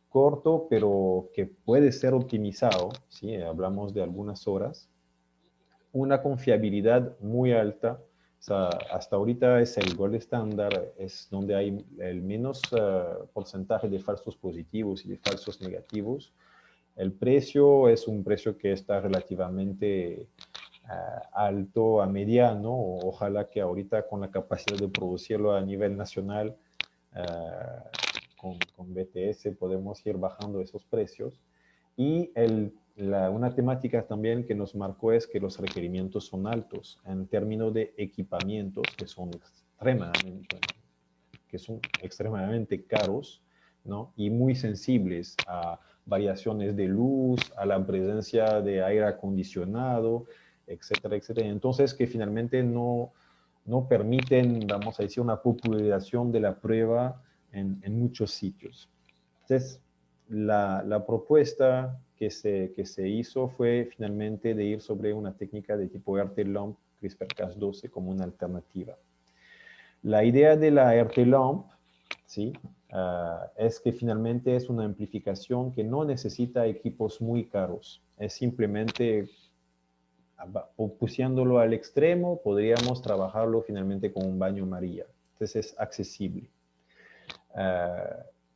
corto, pero que puede ser optimizado, ¿sí? Hablamos de algunas horas. Una confiabilidad muy alta. O sea, hasta ahorita es el gold estándar, es donde hay el menos porcentaje de falsos positivos y de falsos negativos. El precio es un precio que está relativamente alto a mediano. Ojalá que ahorita con la capacidad de producirlo a nivel nacional, con BTS podemos ir bajando esos precios. Y una temática también que nos marcó es que los requerimientos son altos en términos de equipamientos que son extremadamente caros, ¿no? Y muy sensibles a variaciones de luz, a la presencia de aire acondicionado, etcétera, etcétera. Entonces, que finalmente no permiten, vamos a decir, una popularización de la prueba en muchos sitios. Entonces, la propuesta que se hizo fue finalmente de ir sobre una técnica de tipo RT-LAMP CRISPR-Cas12 como una alternativa. La idea de la RT-LAMP, ¿sí? Es que finalmente es una amplificación que no necesita equipos muy caros. Es simplemente, pusiéndolo al extremo, podríamos trabajarlo finalmente con un baño María. Entonces es accesible.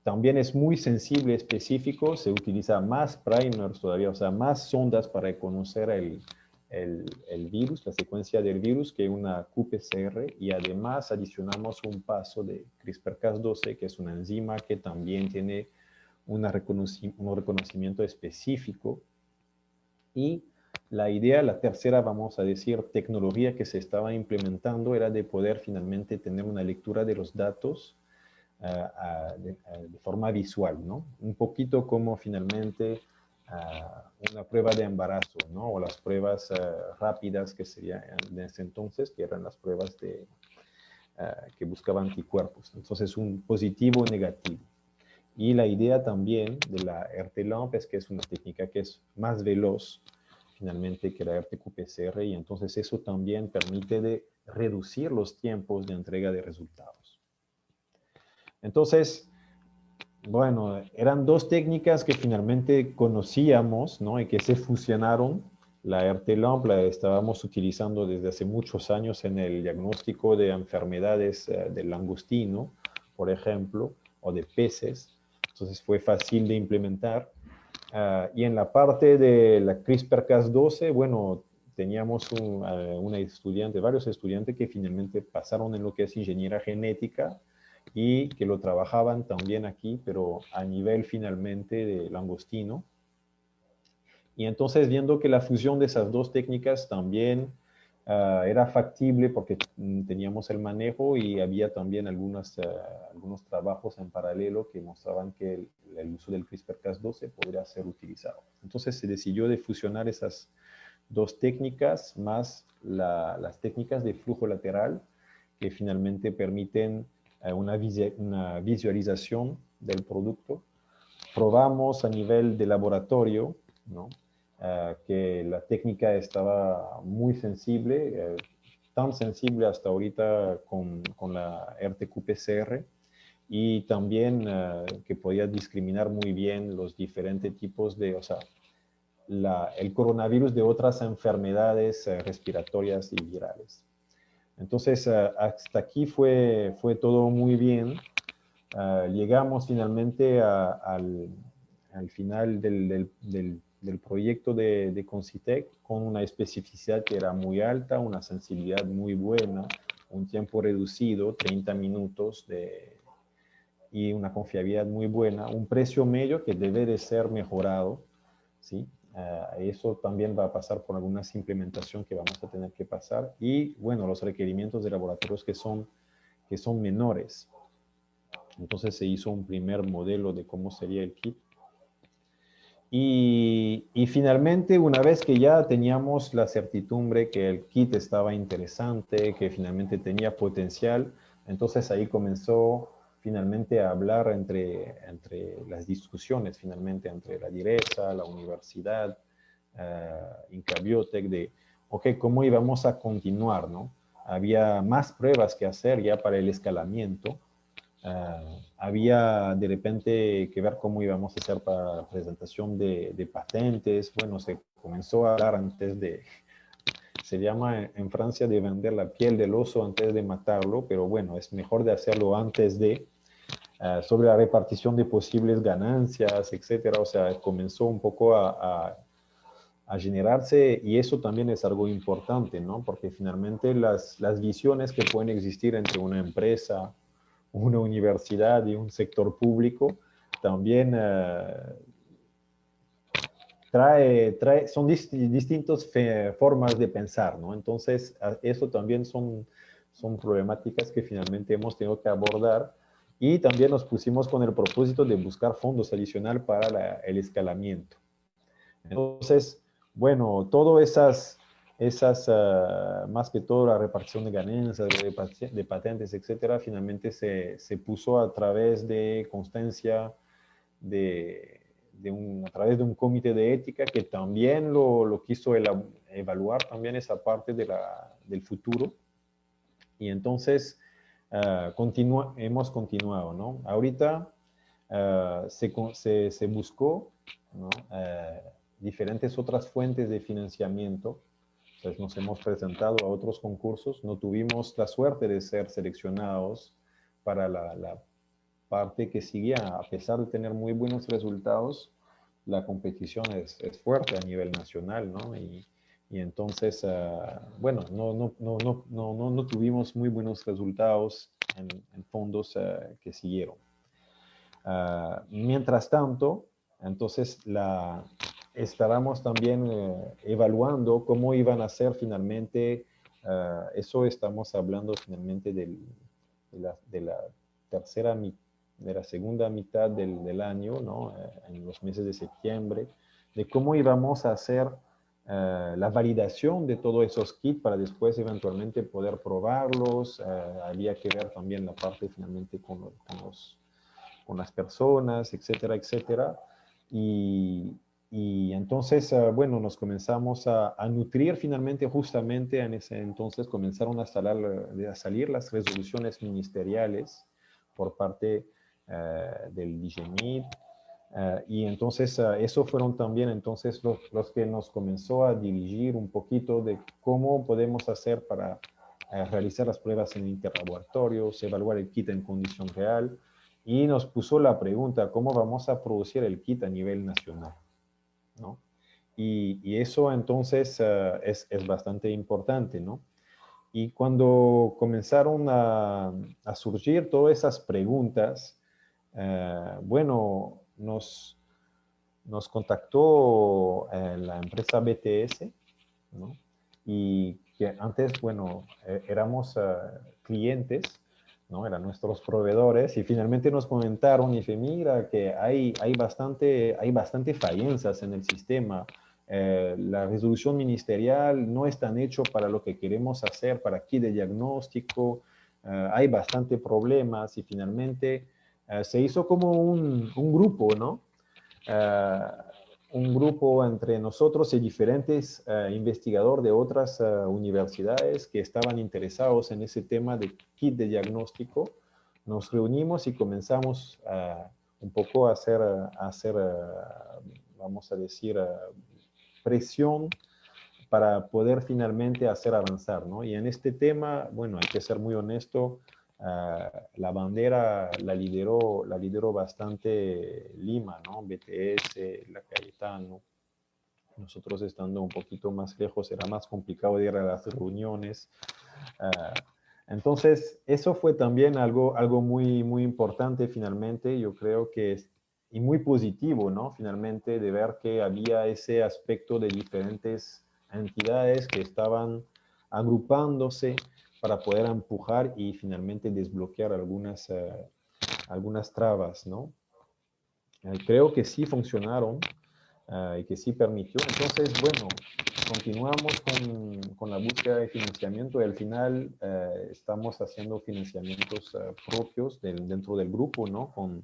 También es muy sensible, específico, se utiliza más primers todavía, o sea, más sondas para conocer el virus, la secuencia del virus, que una qPCR, y además adicionamos un paso de CRISPR-Cas12, que es una enzima que también tiene un reconocimiento específico. Y la idea, la tercera, vamos a decir, tecnología que se estaba implementando era de poder finalmente tener una lectura de los datos de forma visual, ¿no? Un poquito como finalmente una prueba de embarazo, ¿no? O las pruebas rápidas que serían en ese entonces, que eran las pruebas que buscaban anticuerpos. Entonces, un positivo o negativo. Y la idea también de la RT-LAMP es que es una técnica que es más veloz, finalmente, que la RT-qPCR, y entonces eso también permite de reducir los tiempos de entrega de resultados. Entonces, bueno, eran dos técnicas que finalmente conocíamos, ¿no? Y que se fusionaron. La RT-LAMP la estábamos utilizando desde hace muchos años en el diagnóstico de enfermedades del langostino, por ejemplo, o de peces. Entonces fue fácil de implementar. Y en la parte de la CRISPR-Cas12, bueno, teníamos varios estudiantes que finalmente pasaron en lo que es ingeniería genética y que lo trabajaban también aquí, pero a nivel finalmente de langostino. Y entonces viendo que la fusión de esas dos técnicas también era factible porque teníamos el manejo y había también algunos trabajos en paralelo que mostraban que el uso del CRISPR-Cas12 podría ser utilizado. Entonces se decidió de fusionar esas dos técnicas más las técnicas de flujo lateral que finalmente permiten una visualización del producto. Probamos a nivel de laboratorio, ¿no? Que la técnica estaba muy sensible, tan sensible hasta ahorita con la RT-qPCR, y también que podía discriminar muy bien los diferentes tipos de, o sea, el coronavirus de otras enfermedades respiratorias y virales. Entonces, hasta aquí fue todo muy bien. Llegamos finalmente al final del proyecto de Concitec con una especificidad que era muy alta, una sensibilidad muy buena, un tiempo reducido, 30 minutos, y una confiabilidad muy buena, un precio medio que debe de ser mejorado, ¿sí? Eso también va a pasar por alguna implementación que vamos a tener que pasar, y bueno, los requerimientos de laboratorios que son menores. Entonces se hizo un primer modelo de cómo sería el kit. Y finalmente, una vez que ya teníamos la certidumbre que el kit estaba interesante, que finalmente tenía potencial, entonces ahí comenzó finalmente a hablar entre las discusiones, finalmente, entre la DIRESA, la universidad, Inca Biotech, de, ok, ¿cómo íbamos a continuar, no? Había más pruebas que hacer ya para el escalamiento. Había de repente que ver cómo íbamos a hacer para la presentación de patentes. Bueno, se comenzó a hablar antes de, se llama en Francia de vender la piel del oso antes de matarlo, pero bueno, es mejor de hacerlo antes de, sobre la repartición de posibles ganancias, etcétera. O sea, comenzó un poco a generarse, y eso también es algo importante, ¿no? Porque finalmente las visiones que pueden existir entre una empresa, una universidad y un sector público también son distintas formas de pensar, ¿no? Entonces, eso también son problemáticas que finalmente hemos tenido que abordar, y también nos pusimos con el propósito de buscar fondos adicionales para el escalamiento. Entonces, bueno, todas esas más que todo la repartición de ganancias, de patentes, etcétera, finalmente se puso a través de constancia, a través de un comité de ética que también lo quiso evaluar también esa parte del futuro. Y entonces hemos continuado, ¿no? Ahorita se buscó, ¿no? Diferentes otras fuentes de financiamiento. Entonces nos hemos presentado a otros concursos, no tuvimos la suerte de ser seleccionados para la parte que seguía, a pesar de tener muy buenos resultados, la competición es fuerte a nivel nacional, ¿no? Y entonces, bueno, no tuvimos muy buenos resultados en fondos que siguieron. Mientras tanto, entonces estábamos también evaluando cómo iban a ser finalmente, eso estamos hablando finalmente de la tercera de la segunda mitad del año, ¿no? En los meses de septiembre, de cómo íbamos a hacer la validación de todos esos kits para después eventualmente poder probarlos. Había que ver también la parte finalmente con las personas, etcétera, etcétera. Y entonces, bueno, nos comenzamos a nutrir finalmente, justamente en ese entonces comenzaron a salir las resoluciones ministeriales por parte del DGMIT. Y entonces, eso fueron también entonces los que nos comenzó a dirigir un poquito de cómo podemos hacer para realizar las pruebas en interlaboratorios, evaluar el kit en condición real, y nos puso la pregunta, ¿cómo vamos a producir el kit a nivel nacional? ¿No? Y eso entonces es bastante importante, ¿no? Y cuando comenzaron a surgir todas esas preguntas, bueno, nos contactó la empresa BTS, ¿no? Y que antes, bueno, éramos clientes, ¿no? Eran nuestros proveedores y finalmente nos comentaron y dije, mira que hay bastante falencias en el sistema. La resolución ministerial no es tan hecho para lo que queremos hacer, para aquí de diagnóstico. Hay bastante problemas y finalmente se hizo como un grupo, ¿no? Un grupo entre nosotros y diferentes investigadores de otras universidades que estaban interesados en ese tema de kit de diagnóstico. Nos reunimos y comenzamos un poco a hacer vamos a decir, presión para poder finalmente hacer avanzar, ¿no? Y en este tema, bueno, hay que ser muy honesto, la bandera la lideró bastante Lima, ¿no? BTS, la Cayetano. Nosotros estando un poquito más lejos era más complicado de ir a las reuniones. Entonces, eso fue también algo muy, muy importante finalmente, yo creo que es, y muy positivo, ¿no? Finalmente, de ver que había ese aspecto de diferentes entidades que estaban agrupándose para poder empujar y finalmente desbloquear algunas trabas, ¿no? Creo que sí funcionaron y que sí permitió. Entonces, bueno, continuamos con la búsqueda de financiamiento y al final estamos haciendo financiamientos propios dentro del grupo, ¿no? Con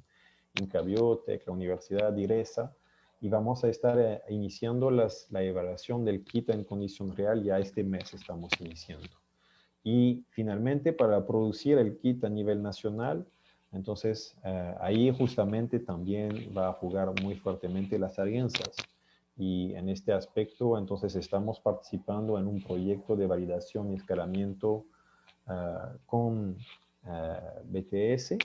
Incabiotec, la Universidad de IRESA, y vamos a estar iniciando la evaluación del kit en condición real, ya este mes estamos iniciando. Y finalmente, para producir el kit a nivel nacional, entonces ahí justamente también va a jugar muy fuertemente las alianzas. Y en este aspecto, entonces estamos participando en un proyecto de validación y escalamiento con BTS.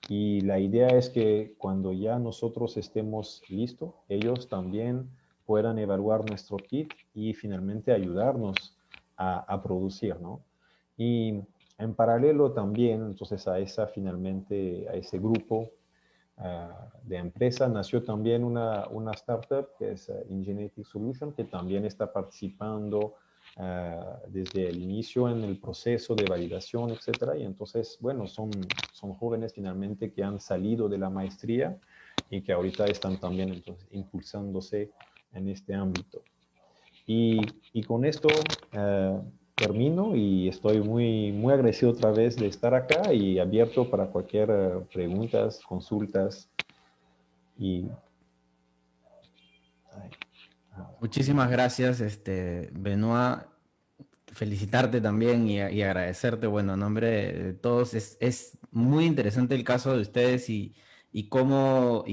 Y la idea es que cuando ya nosotros estemos listos, ellos también puedan evaluar nuestro kit y finalmente ayudarnos a producir, ¿no? Y en paralelo también, entonces a ese grupo de empresa, nació también una startup que es Ingenetic Solution, que también está participando desde el inicio en el proceso de validación, etcétera. Y entonces, bueno, son jóvenes finalmente que han salido de la maestría y que ahorita están también entonces impulsándose en este ámbito. Y con esto termino y estoy muy, muy agradecido otra vez de estar acá y abierto para cualquier preguntas, consultas. Muchísimas gracias, Benoit. Felicitarte también y agradecerte, bueno, en nombre de todos. Es muy interesante el caso de ustedes y cómo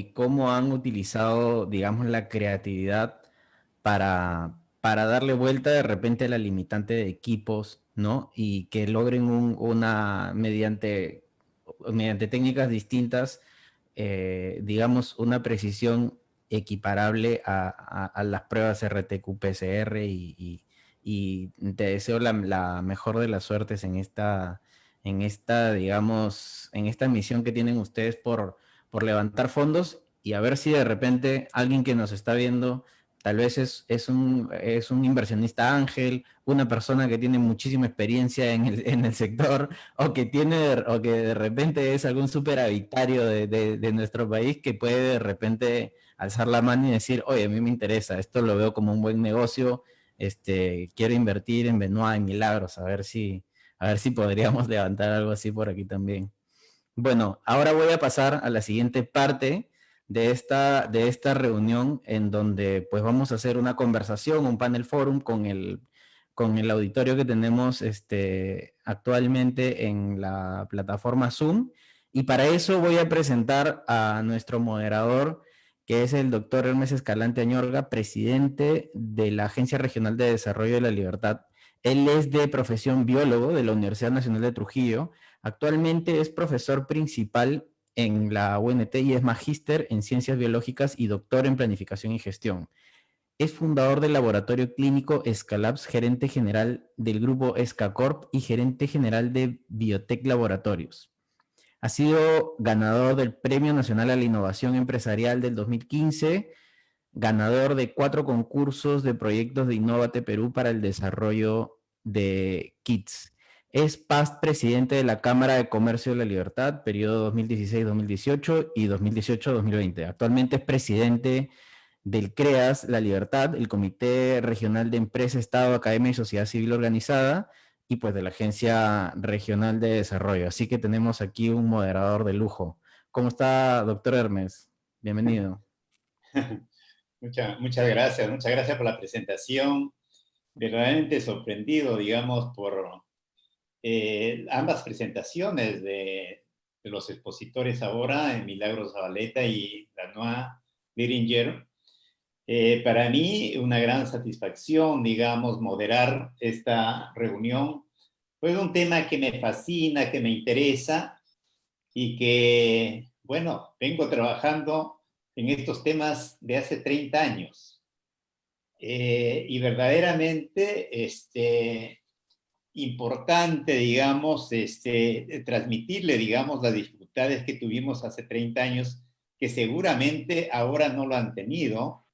han utilizado, digamos, la creatividad para darle vuelta de repente a la limitante de equipos, ¿no? Y que logren mediante mediante técnicas distintas, digamos, una precisión equiparable a las pruebas RT-qPCR y te deseo la mejor de las suertes digamos, en esta misión que tienen ustedes por levantar fondos y a ver si de repente alguien que nos está viendo tal vez es un inversionista ángel, una persona que tiene muchísima experiencia en el sector o que de repente es algún superavitario de nuestro país que puede de repente alzar la mano y decir, oye, a mí me interesa, esto lo veo como un buen negocio, quiero invertir en Benoit, en Milagros, a ver si podríamos levantar algo así por aquí también. Bueno, ahora voy a pasar a la siguiente parte de esta reunión en donde pues vamos a hacer una conversación, un panel forum con el auditorio que tenemos actualmente en la plataforma Zoom. Y para eso voy a presentar a nuestro moderador, que es el doctor Hermes Escalante Añorga, presidente de la Agencia Regional de Desarrollo de la Libertad. Él es de profesión biólogo de la Universidad Nacional de Trujillo. Actualmente es profesor principal en la UNT y es magíster en ciencias biológicas y doctor en planificación y gestión. Es fundador del laboratorio clínico Escalabs, gerente general del grupo Escacorp y gerente general de Biotech Laboratorios. Ha sido ganador del Premio Nacional a la Innovación Empresarial del 2015, ganador de 4 concursos de proyectos de Innovate Perú para el desarrollo de kits. Es past presidente de la Cámara de Comercio de la Libertad, periodo 2016-2018 y 2018-2020. Actualmente es presidente del CREAS La Libertad, el Comité Regional de Empresa, Estado, Academia y Sociedad Civil Organizada, y pues de la Agencia Regional de Desarrollo. Así que tenemos aquí un moderador de lujo. ¿Cómo está, doctor Hermes? Bienvenido. Muchas gracias por la presentación. Verdaderamente sorprendido, digamos, por ambas presentaciones de los expositores ahora, Milagros Zabaleta y Benoit Diringer. Para mí, una gran satisfacción, digamos, moderar esta reunión. Fue un tema que me fascina, que me interesa y que, bueno, vengo trabajando en estos temas de hace 30 años. Y verdaderamente importante, digamos, transmitirle, digamos, las dificultades que tuvimos hace 30 años, que seguramente ahora no lo han tenido,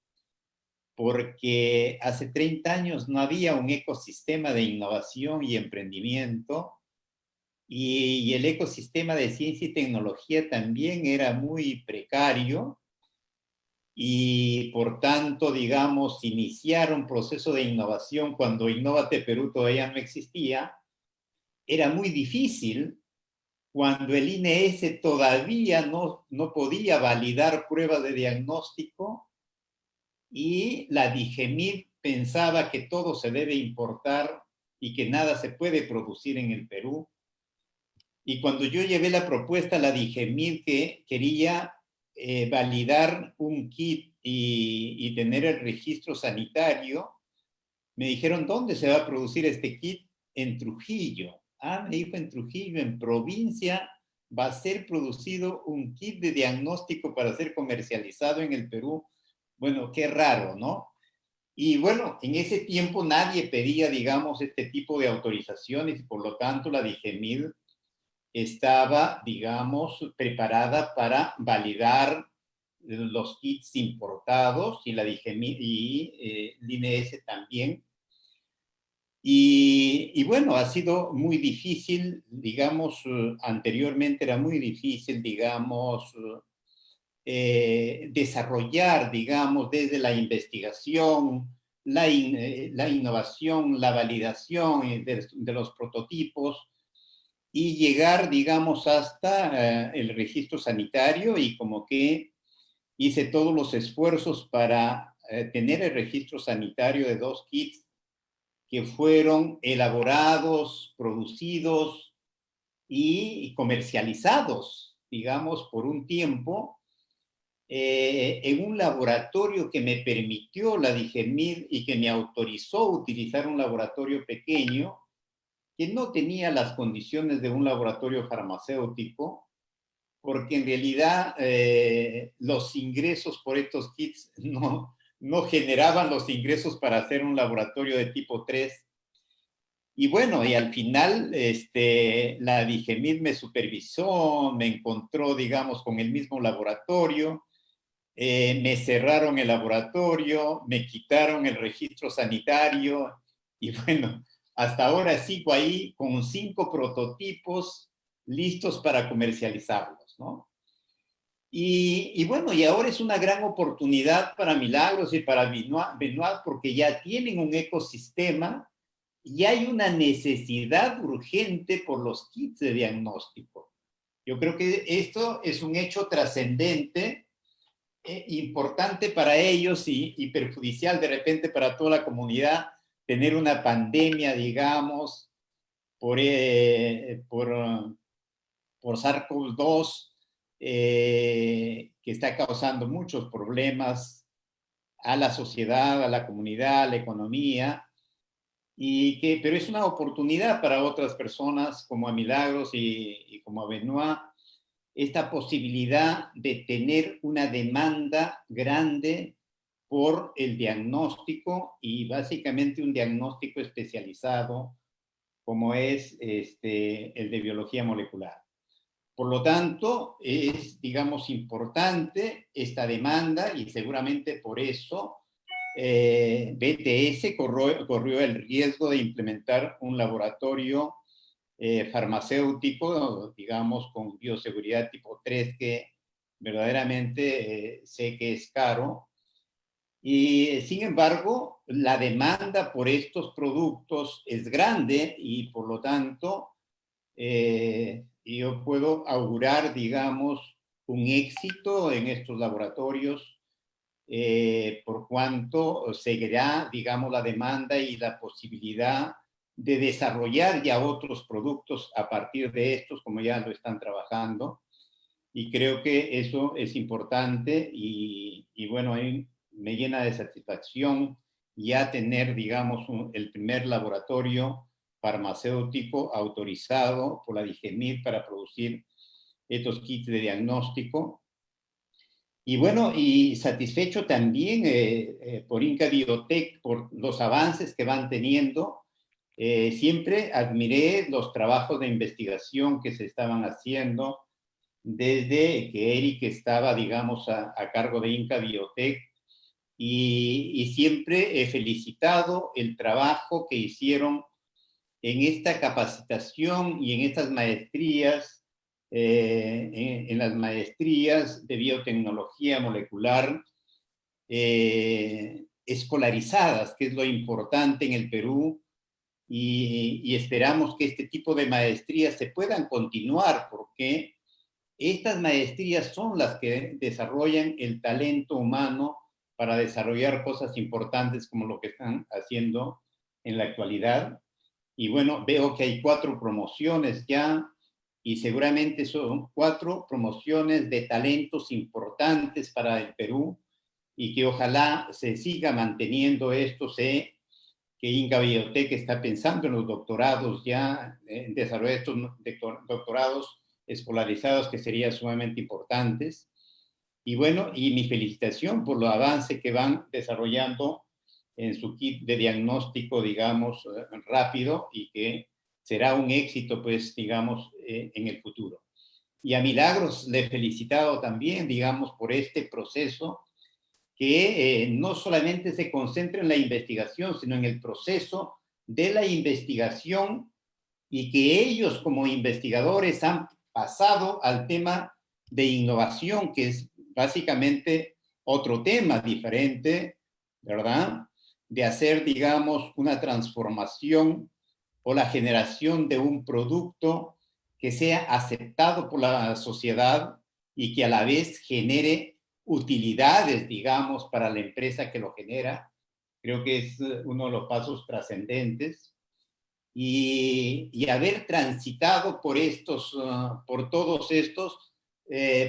porque hace 30 años no había un ecosistema de innovación y emprendimiento, y el ecosistema de ciencia y tecnología también era muy precario, y por tanto, digamos, iniciar un proceso de innovación cuando Innovate Perú todavía no existía, era muy difícil cuando el INS todavía no podía validar pruebas de diagnóstico y la DIGEMID pensaba que todo se debe importar y que nada se puede producir en el Perú. Y cuando yo llevé la propuesta a la DIGEMID que quería validar un kit y tener el registro sanitario, me dijeron, ¿dónde se va a producir este kit? En Trujillo. Ah, me dijo, en Trujillo, en provincia, va a ser producido un kit de diagnóstico para ser comercializado en el Perú. Bueno, qué raro, ¿no? Y bueno, en ese tiempo nadie pedía, digamos, este tipo de autorizaciones y por lo tanto la DIGEMID estaba, digamos, preparada para validar los kits importados y la DIGEMID y el INS también. Y bueno, ha sido muy difícil, digamos, anteriormente era muy difícil, digamos, desarrollar, digamos, desde la investigación, la innovación, la validación de los prototipos y llegar, digamos, hasta el registro sanitario y como que hice todos los esfuerzos para tener el registro sanitario de 2 kits que fueron elaborados, producidos y comercializados, digamos, por un tiempo, en un laboratorio que me permitió la DIGEMID y que me autorizó utilizar un laboratorio pequeño, que no tenía las condiciones de un laboratorio farmacéutico, porque en realidad los ingresos por estos kits no generaban los ingresos para hacer un laboratorio de tipo 3. Y bueno, y al final la DIGEMIT me supervisó, me encontró, digamos, con el mismo laboratorio, me cerraron el laboratorio, me quitaron el registro sanitario y bueno, hasta ahora sigo ahí con 5 prototipos listos para comercializarlos, ¿no? Y bueno, y ahora es una gran oportunidad para Milagros y para Benoit porque ya tienen un ecosistema y hay una necesidad urgente por los kits de diagnóstico. Yo creo que esto es un hecho trascendente, importante para ellos y perjudicial de repente para toda la comunidad, tener una pandemia, digamos, por SARS-CoV-2, que está causando muchos problemas a la sociedad, a la comunidad, a la economía, pero es una oportunidad para otras personas como a Milagros y como a Benoit, esta posibilidad de tener una demanda grande por el diagnóstico y básicamente un diagnóstico especializado como es el de biología molecular. Por lo tanto, es, digamos, importante esta demanda y seguramente por eso BTS corrió el riesgo de implementar un laboratorio farmacéutico, digamos, con bioseguridad tipo 3, que verdaderamente sé que es caro. Y sin embargo, la demanda por estos productos es grande y por lo tanto, yo puedo augurar, digamos, un éxito en estos laboratorios por cuanto seguirá, digamos, la demanda y la posibilidad de desarrollar ya otros productos a partir de estos, como ya lo están trabajando. Y creo que eso es importante y bueno, me llena de satisfacción ya tener, digamos, el primer laboratorio farmacéutico autorizado por la DIGEMIT para producir estos kits de diagnóstico. Y bueno, y satisfecho también por Inca Biotech, por los avances que van teniendo. Siempre admiré los trabajos de investigación que se estaban haciendo desde que Eric estaba, digamos, a cargo de Inca Biotech. Y siempre he felicitado el trabajo que hicieron en esta capacitación y en estas maestrías, en las maestrías de biotecnología molecular escolarizadas, que es lo importante en el Perú, y esperamos que este tipo de maestrías se puedan continuar, porque estas maestrías son las que desarrollan el talento humano para desarrollar cosas importantes como lo que están haciendo en la actualidad. Y bueno, veo que hay 4 promociones ya y seguramente son 4 promociones de talentos importantes para el Perú y que ojalá se siga manteniendo esto. Sé que Inca Biotech está pensando en los doctorados ya, en desarrollar estos doctorados escolarizados que serían sumamente importantes. Y bueno, y mi felicitación por los avances que van desarrollando en su kit de diagnóstico, digamos, rápido y que será un éxito, pues, digamos, en el futuro. Y a Milagros le he felicitado también, digamos, por este proceso que no solamente se concentra en la investigación, sino en el proceso de la investigación y que ellos como investigadores han pasado al tema de innovación, que es básicamente otro tema diferente, ¿verdad? De hacer, digamos, una transformación o la generación de un producto que sea aceptado por la sociedad y que a la vez genere utilidades, digamos, para la empresa que lo genera. Creo que es uno de los pasos trascendentes. Y haber transitado por por todos estos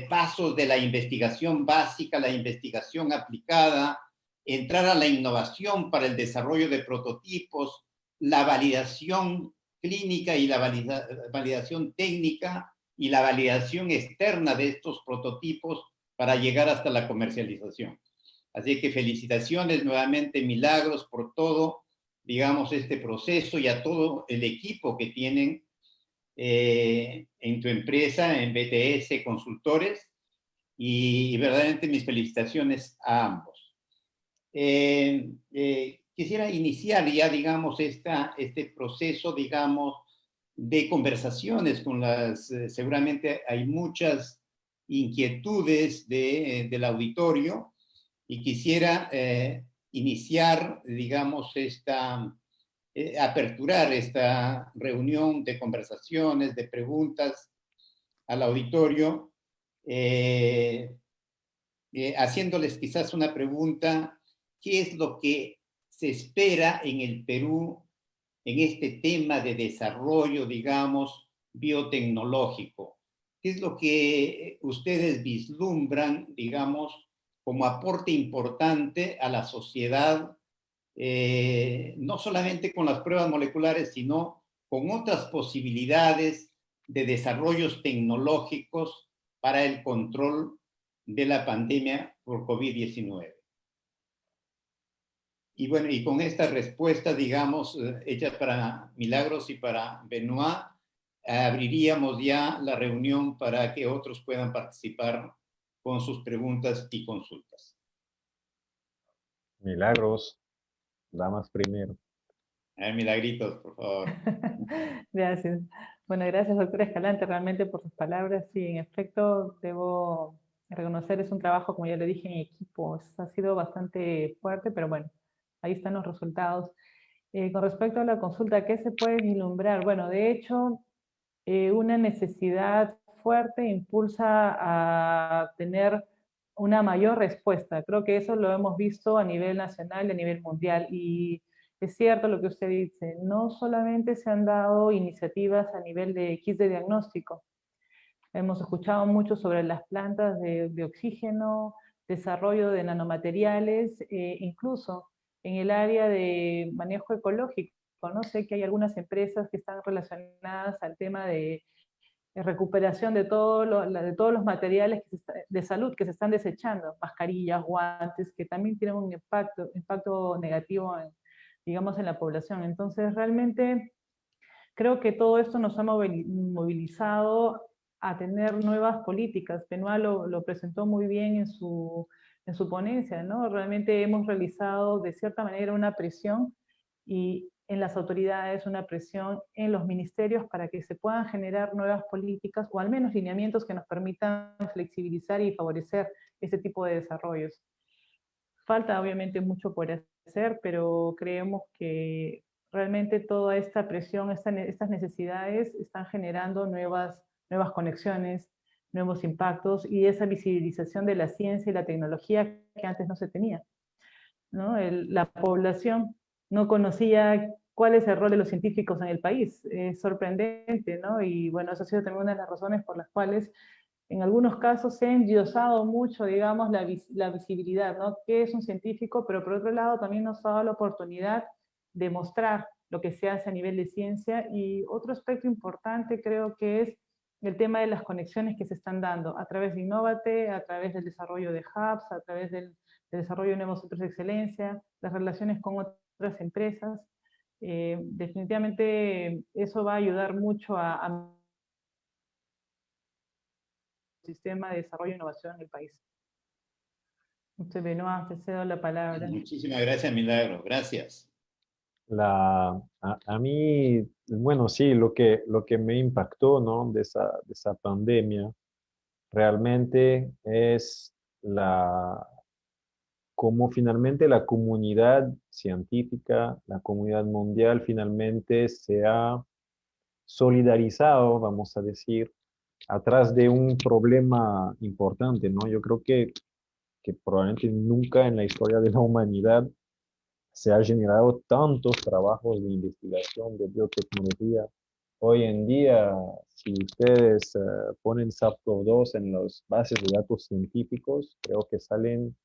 pasos de la investigación básica, la investigación aplicada, entrar a la innovación para el desarrollo de prototipos, la validación clínica y la validación técnica, y la validación externa de estos prototipos para llegar hasta la comercialización. Así que felicitaciones nuevamente, Milagros, por todo, digamos, este proceso y a todo el equipo que tienen en tu empresa, en BTS Consultores, y verdaderamente mis felicitaciones a ambos. Quisiera iniciar ya, digamos, este proceso, digamos, de conversaciones con seguramente hay muchas inquietudes del auditorio y quisiera iniciar, digamos, aperturar esta reunión de conversaciones, de preguntas al auditorio, haciéndoles quizás una pregunta: ¿qué es lo que se espera en el Perú en este tema de desarrollo, digamos, biotecnológico? ¿Qué es lo que ustedes vislumbran, digamos, como aporte importante a la sociedad, no solamente con las pruebas moleculares, sino con otras posibilidades de desarrollos tecnológicos para el control de la pandemia por COVID-19? Y bueno, y con esta respuesta, digamos, hechas para Milagros y para Benoit, abriríamos ya la reunión para que otros puedan participar con sus preguntas y consultas. Milagros, damas primero. A ver, Milagritos, por favor. Gracias. Bueno, gracias, doctora Escalante, realmente por sus palabras. Sí, en efecto, debo reconocer, es un trabajo, como ya le dije, en equipo. Ha sido bastante fuerte, pero bueno, ahí están los resultados. Con respecto a la consulta, ¿qué se puede vislumbrar? Bueno, de hecho, una necesidad fuerte impulsa a tener una mayor respuesta. Creo que eso lo hemos visto a nivel nacional y a nivel mundial. Y es cierto lo que usted dice, no solamente se han dado iniciativas a nivel de kits de diagnóstico. Hemos escuchado mucho sobre las plantas de oxígeno, desarrollo de nanomateriales, incluso en el área de manejo ecológico. ¿No? Sé que hay algunas empresas que están relacionadas al tema de recuperación de todos los materiales de salud que se están desechando, mascarillas, guantes, que también tienen un impacto negativo, digamos, en la población. Entonces, realmente creo que todo esto nos ha movilizado a tener nuevas políticas. Benoit lo presentó muy bien en su ponencia, ¿no? Realmente hemos realizado de cierta manera una presión y en las autoridades, una presión en los ministerios para que se puedan generar nuevas políticas o al menos lineamientos que nos permitan flexibilizar y favorecer ese tipo de desarrollos. Falta obviamente mucho por hacer, pero creemos que realmente toda esta presión, estas necesidades están generando nuevas conexiones, nuevos impactos y esa visibilización de la ciencia y la tecnología que antes no se tenía, ¿no? La población no conocía cuál es el rol de los científicos en el país. Es sorprendente, ¿no? Y bueno, eso ha sido también una de las razones por las cuales en algunos casos se ha endiosado mucho, digamos, la visibilidad, ¿no? ¿Qué es un científico? Pero por otro lado también nos ha dado la oportunidad de mostrar lo que se hace a nivel de ciencia. Y otro aspecto importante creo que es el tema de las conexiones que se están dando a través de Innovate, a través del desarrollo de hubs, a través del desarrollo de nuevos centros de excelencia, las relaciones con otras empresas. Definitivamente eso va a ayudar mucho a sistema de desarrollo e innovación en el país. Usted, Benoit, te cedo la palabra. Muchísimas gracias, Milagro. Gracias. A mí, bueno, sí, lo que me impactó, ¿no? de esa pandemia realmente es cómo finalmente la comunidad científica, la comunidad mundial finalmente se ha solidarizado, vamos a decir, atrás de un problema importante, ¿no? Yo creo que probablemente nunca en la historia de la humanidad se ha generado tantos trabajos de investigación de biotecnología. Hoy en día, si ustedes ponen SARS-CoV-2 en las bases de datos científicos, creo que salen,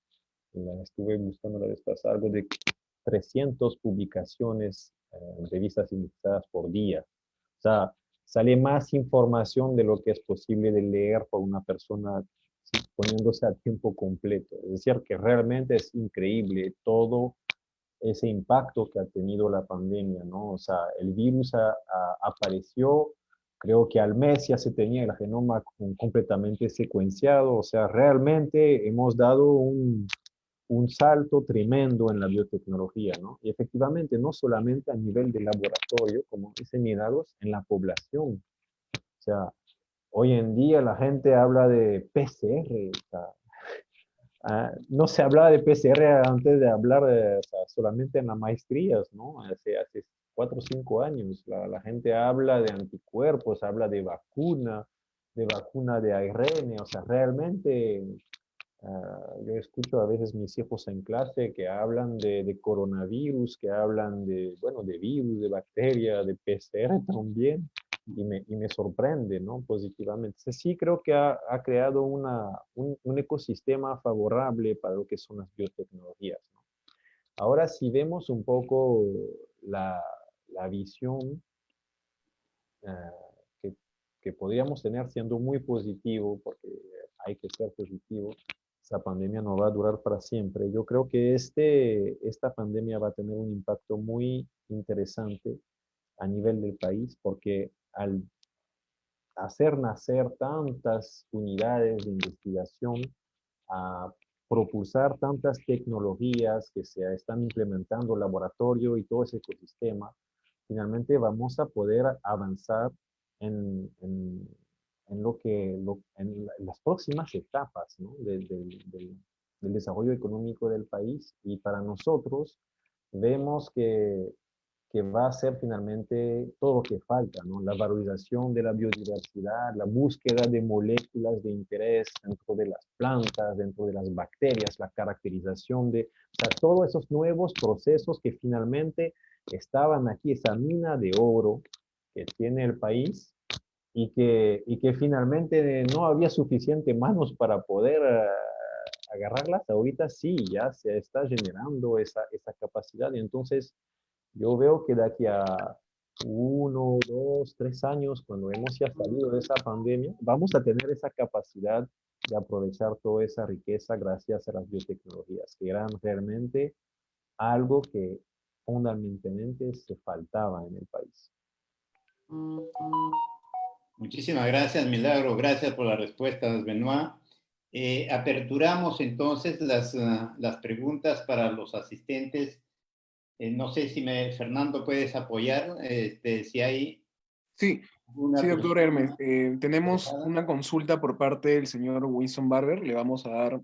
estuve buscando la vez pasada, algo de 300 publicaciones en revistas indexadas por día. O sea, sale más información de lo que es posible de leer por una persona poniéndose a tiempo completo. Es decir, que realmente es increíble todo ese impacto que ha tenido la pandemia, ¿no? O sea, el virus apareció, creo que al mes ya se tenía el genoma completamente secuenciado, o sea, realmente hemos dado un salto tremendo en la biotecnología, ¿no? Y efectivamente, no solamente a nivel de laboratorio, como dicen Milagros, en la población. O sea, hoy en día la gente habla de PCR, o sea, no se hablaba de PCR antes de hablar o sea, solamente en las maestrías, ¿no? Hace 4 o 5 años. La gente habla de anticuerpos, habla de vacuna de ARN, o sea, realmente yo escucho a veces mis hijos en clase que hablan de coronavirus, que hablan de, bueno, de virus, de bacteria, de PCR también, y me sorprende, ¿no? Positivamente. Entonces, sí creo que ha creado un ecosistema favorable para lo que son las biotecnologías, ¿no? Ahora, si vemos un poco la, la visión ah, que, que podríamos tener siendo muy positivo, porque hay que ser positivo, esa pandemia no va a durar para siempre. Yo creo que esta pandemia va a tener un impacto muy interesante a nivel del país, porque al hacer nacer tantas unidades de investigación, a propulsar tantas tecnologías que se están implementando en laboratorio y todo ese ecosistema, finalmente vamos a poder avanzar en, en lo que, en las próximas etapas, ¿no? Del desarrollo económico del país. Y para nosotros vemos que va a ser finalmente todo lo que falta, ¿no? La valorización de la biodiversidad, la búsqueda de moléculas de interés dentro de las plantas, dentro de las bacterias, la caracterización de, o sea, todos esos nuevos procesos que finalmente estaban aquí, esa mina de oro que tiene el país y que finalmente no había suficiente manos para poder agarrarlas. Ahorita sí, ya se está generando esa capacidad y entonces yo veo que de aquí a 1, 2, 3 años, cuando hemos ya salido de esa pandemia, vamos a tener esa capacidad de aprovechar toda esa riqueza gracias a las biotecnologías, que eran realmente algo que fundamentalmente se faltaba en el país. Muchísimas gracias, Milagro. Gracias por las respuestas, Benoit. Aperturamos entonces las preguntas para los asistentes. No sé si Fernando puedes apoyar, si hay Sí, una sí, doctor Hermes. Tenemos preparada. una consulta por parte del señor Winston Barber. Le vamos a dar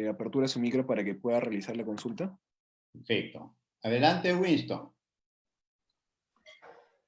apertura a su micro para que pueda realizar la consulta. Perfecto. Adelante, Winston.